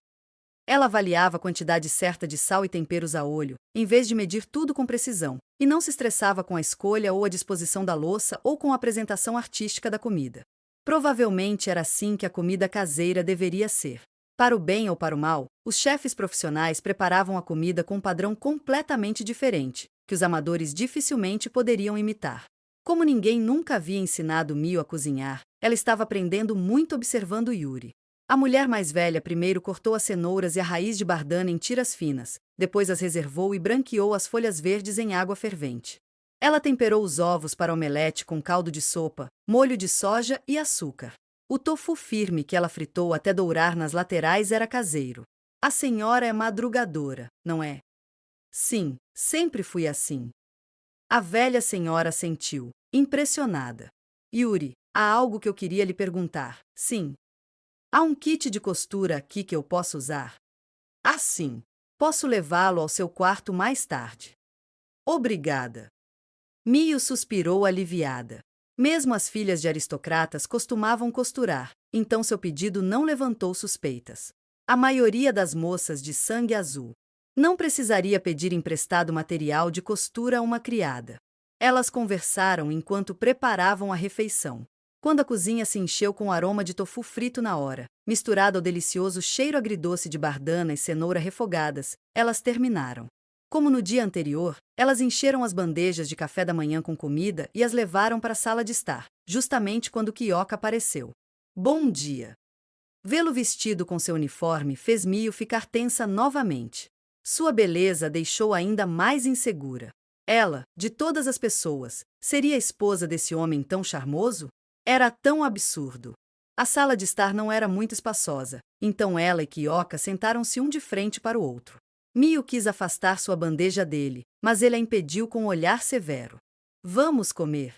Ela avaliava a quantidade certa de sal e temperos a olho, em vez de medir tudo com precisão, e não se estressava com a escolha ou a disposição da louça ou com a apresentação artística da comida. Provavelmente era assim que a comida caseira deveria ser. Para o bem ou para o mal, os chefes profissionais preparavam a comida com um padrão completamente diferente, que os amadores dificilmente poderiam imitar. Como ninguém nunca havia ensinado Mio a cozinhar, ela estava aprendendo muito observando Yuri. A mulher mais velha primeiro cortou as cenouras e a raiz de bardana em tiras finas, depois as reservou e branqueou as folhas verdes em água fervente. Ela temperou os ovos para omelete com caldo de sopa, molho de soja e açúcar. O tofu firme que ela fritou até dourar nas laterais era caseiro. A senhora é madrugadora, não é? Sim, sempre fui assim. A velha senhora sentiu, impressionada. Yuri, há algo que eu queria lhe perguntar. Sim. Há um kit de costura aqui que eu posso usar? Ah, sim. Posso levá-lo ao seu quarto mais tarde. Obrigada. Mio suspirou aliviada. Mesmo as filhas de aristocratas costumavam costurar, então seu pedido não levantou suspeitas. A maioria das moças de sangue azul não precisaria pedir emprestado material de costura a uma criada. Elas conversaram enquanto preparavam a refeição. Quando a cozinha se encheu com o aroma de tofu frito na hora, misturado ao delicioso cheiro agridoce de bardana e cenoura refogadas, elas terminaram. Como no dia anterior, elas encheram as bandejas de café da manhã com comida e as levaram para a sala de estar, justamente quando Kyoka apareceu. Bom dia! Vê-lo vestido com seu uniforme fez Mio ficar tensa novamente. Sua beleza a deixou ainda mais insegura. Ela, de todas as pessoas, seria a esposa desse homem tão charmoso? Era tão absurdo. A sala de estar não era muito espaçosa, então ela e Kyoka sentaram-se um de frente para o outro. Mio quis afastar sua bandeja dele, mas ele a impediu com um olhar severo. Vamos comer.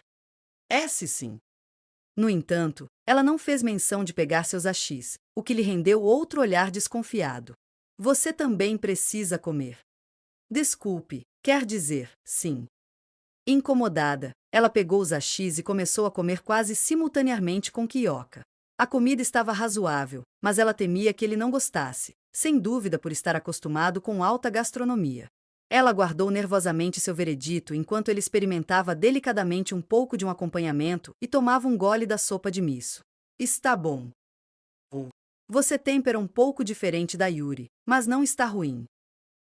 Sim. No entanto, ela não fez menção de pegar seus achis, o que lhe rendeu outro olhar desconfiado. Você também precisa comer. Desculpe, quer dizer, sim. Incomodada, Ela pegou os hashis e começou a comer quase simultaneamente com Kyoka. A comida estava razoável, mas ela temia que ele não gostasse, sem dúvida por estar acostumado com alta gastronomia. Ela guardou nervosamente seu veredito enquanto ele experimentava delicadamente um pouco de um acompanhamento e tomava um gole da sopa de miso. Está bom. Você tempera um pouco diferente da Yuri, mas não está ruim.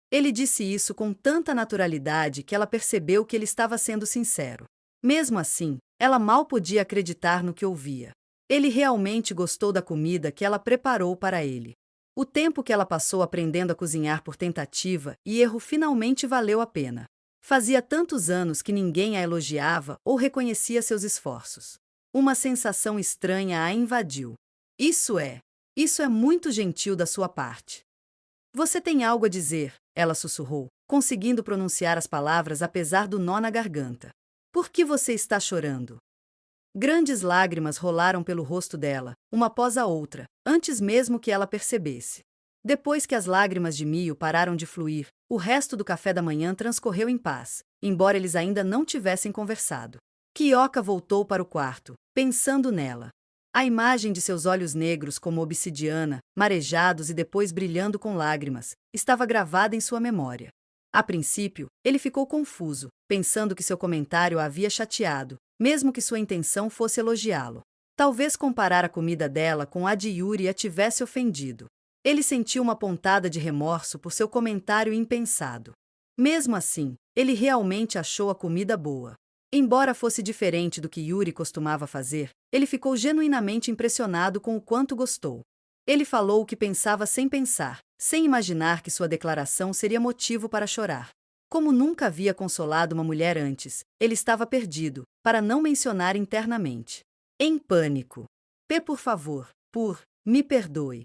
Ele disse isso com tanta naturalidade que ela percebeu que ele estava sendo sincero. Mesmo assim, ela mal podia acreditar no que ouvia. Ele realmente gostou da comida que ela preparou para ele. O tempo que ela passou aprendendo a cozinhar por tentativa e erro finalmente valeu a pena. Fazia tantos anos que ninguém a elogiava ou reconhecia seus esforços. Uma sensação estranha a invadiu. Isso é muito gentil da sua parte. Você tem algo a dizer, ela sussurrou, conseguindo pronunciar as palavras apesar do nó na garganta. Por que você está chorando? Grandes lágrimas rolaram pelo rosto dela, uma após a outra, antes mesmo que ela percebesse. Depois que as lágrimas de Mio pararam de fluir, o resto do café da manhã transcorreu em paz, embora eles ainda não tivessem conversado. Kyoka voltou para o quarto, pensando nela. A imagem de seus olhos negros como obsidiana, marejados e depois brilhando com lágrimas, estava gravada em sua memória. A princípio, ele ficou confuso, pensando que seu comentário a havia chateado, mesmo que sua intenção fosse elogiá-lo. Talvez comparar a comida dela com a de Yuri a tivesse ofendido. Ele sentiu uma pontada de remorso por seu comentário impensado. Mesmo assim, ele realmente achou a comida boa. Embora fosse diferente do que Yuri costumava fazer, ele ficou genuinamente impressionado com o quanto gostou. Ele falou o que pensava sem pensar, sem imaginar que sua declaração seria motivo para chorar. Como nunca havia consolado uma mulher antes, ele estava perdido, para não mencionar internamente. Em pânico. Por favor, me perdoe.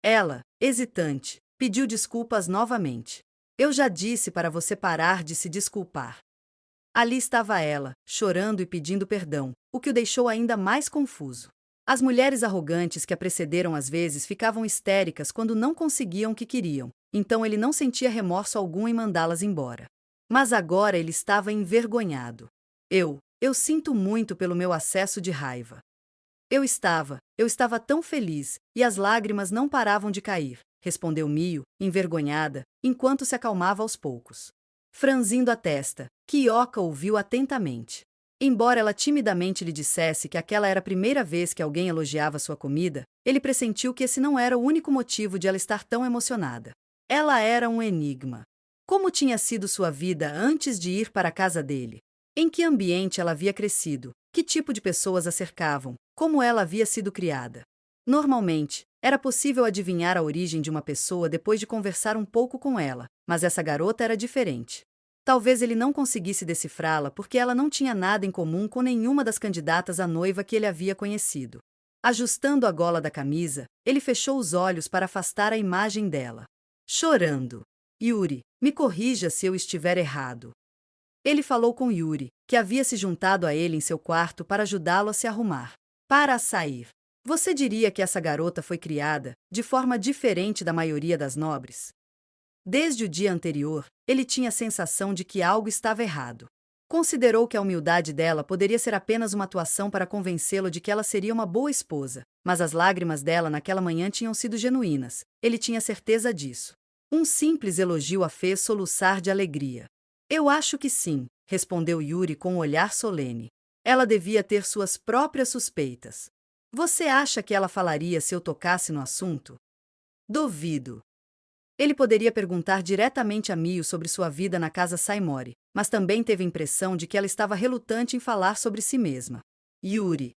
Ela, hesitante, pediu desculpas novamente. Eu já disse para você parar de se desculpar. Ali estava ela, chorando e pedindo perdão, o que o deixou ainda mais confuso. As mulheres arrogantes que a precederam às vezes ficavam histéricas quando não conseguiam o que queriam, então ele não sentia remorso algum em mandá-las embora. Mas agora ele estava envergonhado. Eu sinto muito pelo meu acesso de raiva. Eu estava tão feliz, e as lágrimas não paravam de cair, respondeu Mio, envergonhada, enquanto se acalmava aos poucos. Franzindo a testa, Kyoka ouviu atentamente. Embora ela timidamente lhe dissesse que aquela era a primeira vez que alguém elogiava sua comida, ele pressentiu que esse não era o único motivo de ela estar tão emocionada. Ela era um enigma. Como tinha sido sua vida antes de ir para a casa dele? Em que ambiente ela havia crescido? Que tipo de pessoas a cercavam? Como ela havia sido criada? Normalmente, era possível adivinhar a origem de uma pessoa depois de conversar um pouco com ela, mas essa garota era diferente. Talvez ele não conseguisse decifrá-la porque ela não tinha nada em comum com nenhuma das candidatas à noiva que ele havia conhecido. Ajustando a gola da camisa, ele fechou os olhos para afastar a imagem dela. Chorando. Yuri, me corrija se eu estiver errado. Ele falou com Yuri, que havia se juntado a ele em seu quarto para ajudá-lo a se arrumar. Para sair. Você diria que essa garota foi criada de forma diferente da maioria das nobres? Desde o dia anterior, ele tinha a sensação de que algo estava errado. Considerou que a humildade dela poderia ser apenas uma atuação para convencê-lo de que ela seria uma boa esposa, mas as lágrimas dela naquela manhã tinham sido genuínas, ele tinha certeza disso. Um simples elogio a fez soluçar de alegria. Eu acho que sim, respondeu Yuri com um olhar solene. Ela devia ter suas próprias suspeitas. Você acha que ela falaria se eu tocasse no assunto? Duvido. Ele poderia perguntar diretamente a Mio sobre sua vida na casa Saimori, mas também teve a impressão de que ela estava relutante em falar sobre si mesma. Yuri.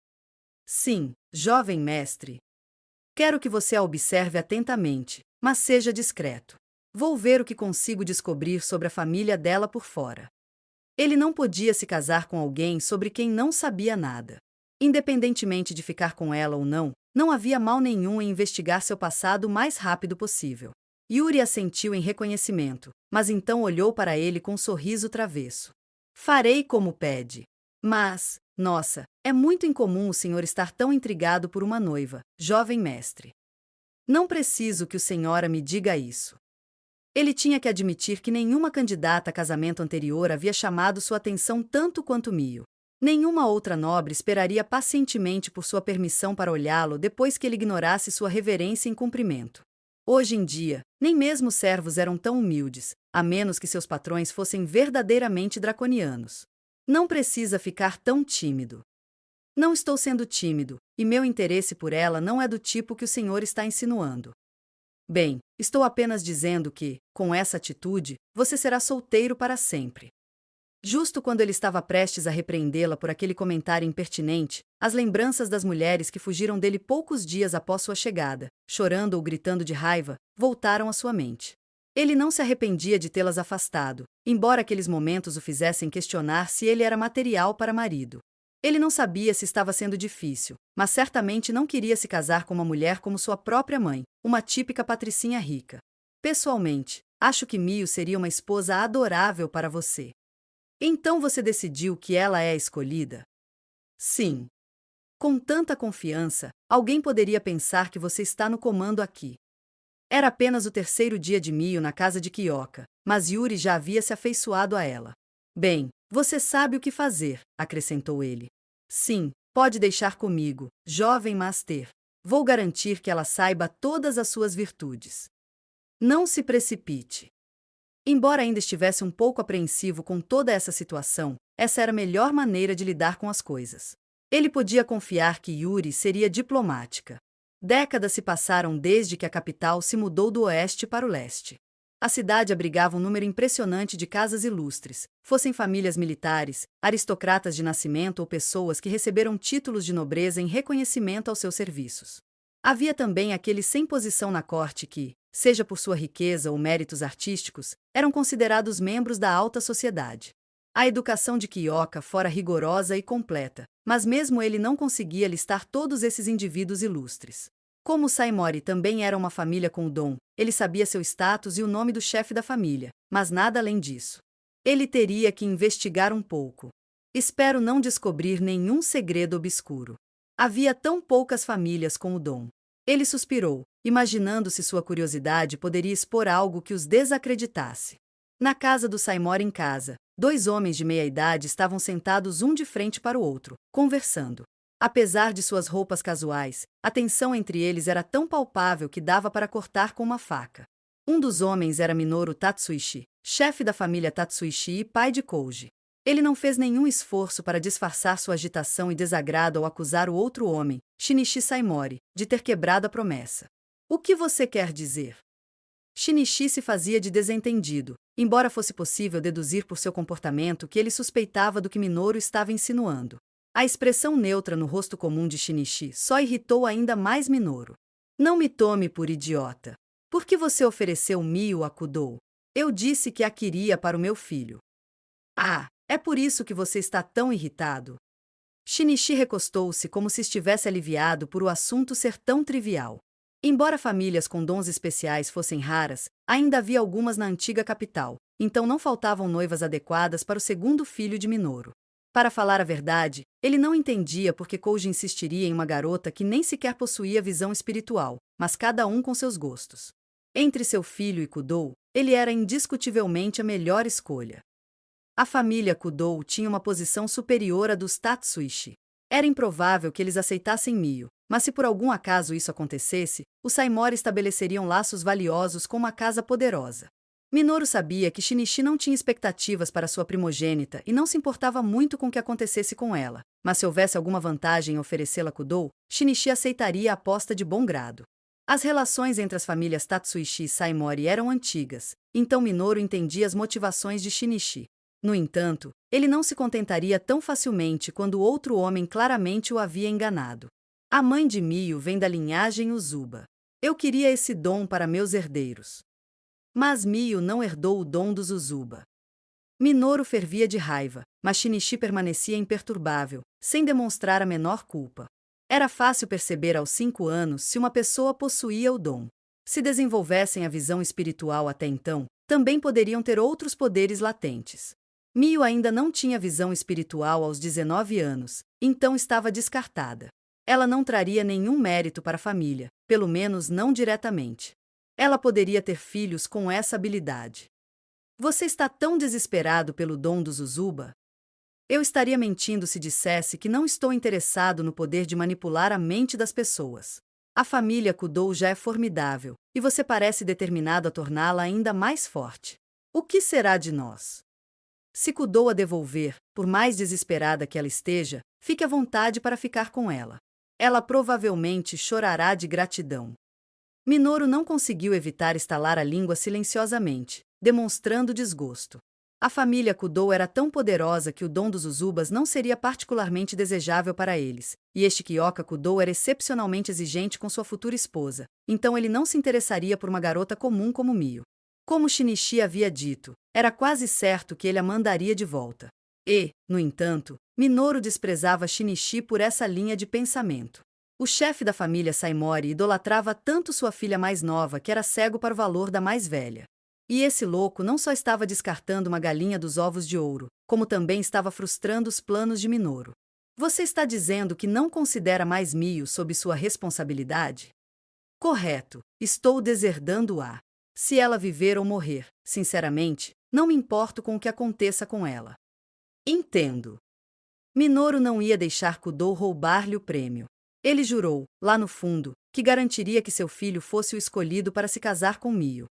Sim, jovem mestre. Quero que você a observe atentamente, mas seja discreto. Vou ver o que consigo descobrir sobre a família dela por fora. Ele não podia se casar com alguém sobre quem não sabia nada. Independentemente de ficar com ela ou não, não havia mal nenhum em investigar seu passado o mais rápido possível. Yuri assentiu em reconhecimento, mas então olhou para ele com um sorriso travesso. Farei como pede. Mas, nossa, é muito incomum o senhor estar tão intrigado por uma noiva, jovem mestre. Não preciso que o senhora me diga isso. Ele tinha que admitir que nenhuma candidata a casamento anterior havia chamado sua atenção tanto quanto Mio. Nenhuma outra nobre esperaria pacientemente por sua permissão para olhá-lo depois que ele ignorasse sua reverência em cumprimento. Hoje em dia, nem mesmo os servos eram tão humildes, a menos que seus patrões fossem verdadeiramente draconianos. Não precisa ficar tão tímido. Não estou sendo tímido, e meu interesse por ela não é do tipo que o senhor está insinuando. Bem, estou apenas dizendo que, com essa atitude, você será solteiro para sempre. Justo quando ele estava prestes a repreendê-la por aquele comentário impertinente, as lembranças das mulheres que fugiram dele poucos dias após sua chegada, chorando ou gritando de raiva, voltaram à sua mente. Ele não se arrependia de tê-las afastado, embora aqueles momentos o fizessem questionar se ele era material para marido. Ele não sabia se estava sendo difícil, mas certamente não queria se casar com uma mulher como sua própria mãe, uma típica patricinha rica. Pessoalmente, acho que Mio seria uma esposa adorável para você. Então você decidiu que ela é a escolhida? Sim. Com tanta confiança, alguém poderia pensar que você está no comando aqui. Era apenas o terceiro dia de Mio na casa de Kyoka, mas Yuri já havia se afeiçoado a ela. Bem, você sabe o que fazer, acrescentou ele. Sim, pode deixar comigo, jovem Master. Vou garantir que ela saiba todas as suas virtudes. Não se precipite. Embora ainda estivesse um pouco apreensivo com toda essa situação, essa era a melhor maneira de lidar com as coisas. Ele podia confiar que Yuri seria diplomática. Décadas se passaram desde que a capital se mudou do oeste para o leste. A cidade abrigava um número impressionante de casas ilustres, fossem famílias militares, aristocratas de nascimento ou pessoas que receberam títulos de nobreza em reconhecimento aos seus serviços. Havia também aqueles sem posição na corte que, seja por sua riqueza ou méritos artísticos, eram considerados membros da alta sociedade. A educação de Kyoka fora rigorosa e completa, mas mesmo ele não conseguia listar todos esses indivíduos ilustres. Como Saimori também era uma família com o dom, ele sabia seu status e o nome do chefe da família, mas nada além disso. Ele teria que investigar um pouco. Espero não descobrir nenhum segredo obscuro. Havia tão poucas famílias com o dom. Ele suspirou, imaginando se sua curiosidade poderia expor algo que os desacreditasse. Na casa do Saimori em casa, dois homens de meia-idade estavam sentados um de frente para o outro, conversando. Apesar de suas roupas casuais, a tensão entre eles era tão palpável que dava para cortar com uma faca. Um dos homens era Minoru Tatsuishi, chefe da família Tatsuishi e pai de Koji. Ele não fez nenhum esforço para disfarçar sua agitação e desagrado ao acusar o outro homem, Shinichi Saimori, de ter quebrado a promessa. O que você quer dizer? Shinichi se fazia de desentendido, embora fosse possível deduzir por seu comportamento que ele suspeitava do que Minoru estava insinuando. A expressão neutra no rosto comum de Shinichi só irritou ainda mais Minoru. Não me tome por idiota. Por que você ofereceu Mio a Kudou? Eu disse que a queria para o meu filho. Ah, é por isso que você está tão irritado. Shinichi recostou-se como se estivesse aliviado por o assunto ser tão trivial. Embora famílias com dons especiais fossem raras, ainda havia algumas na antiga capital, então não faltavam noivas adequadas para o segundo filho de Minoru. Para falar a verdade, ele não entendia por que Koji insistiria em uma garota que nem sequer possuía visão espiritual, mas cada um com seus gostos. Entre seu filho e Kudou, ele era indiscutivelmente a melhor escolha. A família Kudou tinha uma posição superior à dos Tatsuishi. Era improvável que eles aceitassem Mio, mas se por algum acaso isso acontecesse, os Saimori estabeleceriam laços valiosos com uma casa poderosa. Minoru sabia que Shinichi não tinha expectativas para sua primogênita e não se importava muito com o que acontecesse com ela, mas se houvesse alguma vantagem em oferecê-la a Kudou, Shinichi aceitaria a aposta de bom grado. As relações entre as famílias Tatsuishi e Saimori eram antigas, então Minoru entendia as motivações de Shinichi. No entanto, ele não se contentaria tão facilmente quando outro homem claramente o havia enganado. A mãe de Mio vem da linhagem Uzuba. Eu queria esse dom para meus herdeiros. Mas Mio não herdou o dom dos Uzuba. Minoru fervia de raiva, mas Shinichi permanecia imperturbável, sem demonstrar a menor culpa. Era fácil perceber aos 5 anos se uma pessoa possuía o dom. Se desenvolvessem a visão espiritual até então, também poderiam ter outros poderes latentes. Mio ainda não tinha visão espiritual aos 19 anos, então estava descartada. Ela não traria nenhum mérito para a família, pelo menos não diretamente. Ela poderia ter filhos com essa habilidade. Você está tão desesperado pelo dom dos Uzuba? Eu estaria mentindo se dissesse que não estou interessado no poder de manipular a mente das pessoas. A família Kudou já é formidável, e você parece determinado a torná-la ainda mais forte. O que será de nós? Se Kudou a devolver, por mais desesperada que ela esteja, fique à vontade para ficar com ela. Ela provavelmente chorará de gratidão. Minoru não conseguiu evitar estalar a língua silenciosamente, demonstrando desgosto. A família Kudou era tão poderosa que o dom dos Uzubas não seria particularmente desejável para eles, e este Kyoka Kudou era excepcionalmente exigente com sua futura esposa, então ele não se interessaria por uma garota comum como Mio. Como Shinichi havia dito, era quase certo que ele a mandaria de volta. E, no entanto, Minoru desprezava Shinichi por essa linha de pensamento. O chefe da família Saimori idolatrava tanto sua filha mais nova que era cego para o valor da mais velha. E esse louco não só estava descartando uma galinha dos ovos de ouro, como também estava frustrando os planos de Minoru. Você está dizendo que não considera mais Mio sob sua responsabilidade? Correto, estou deserdando-a. Se ela viver ou morrer, sinceramente, não me importo com o que aconteça com ela. Entendo. Minoru não ia deixar Kudou roubar-lhe o prêmio. Ele jurou, lá no fundo, que garantiria que seu filho fosse o escolhido para se casar com Mio.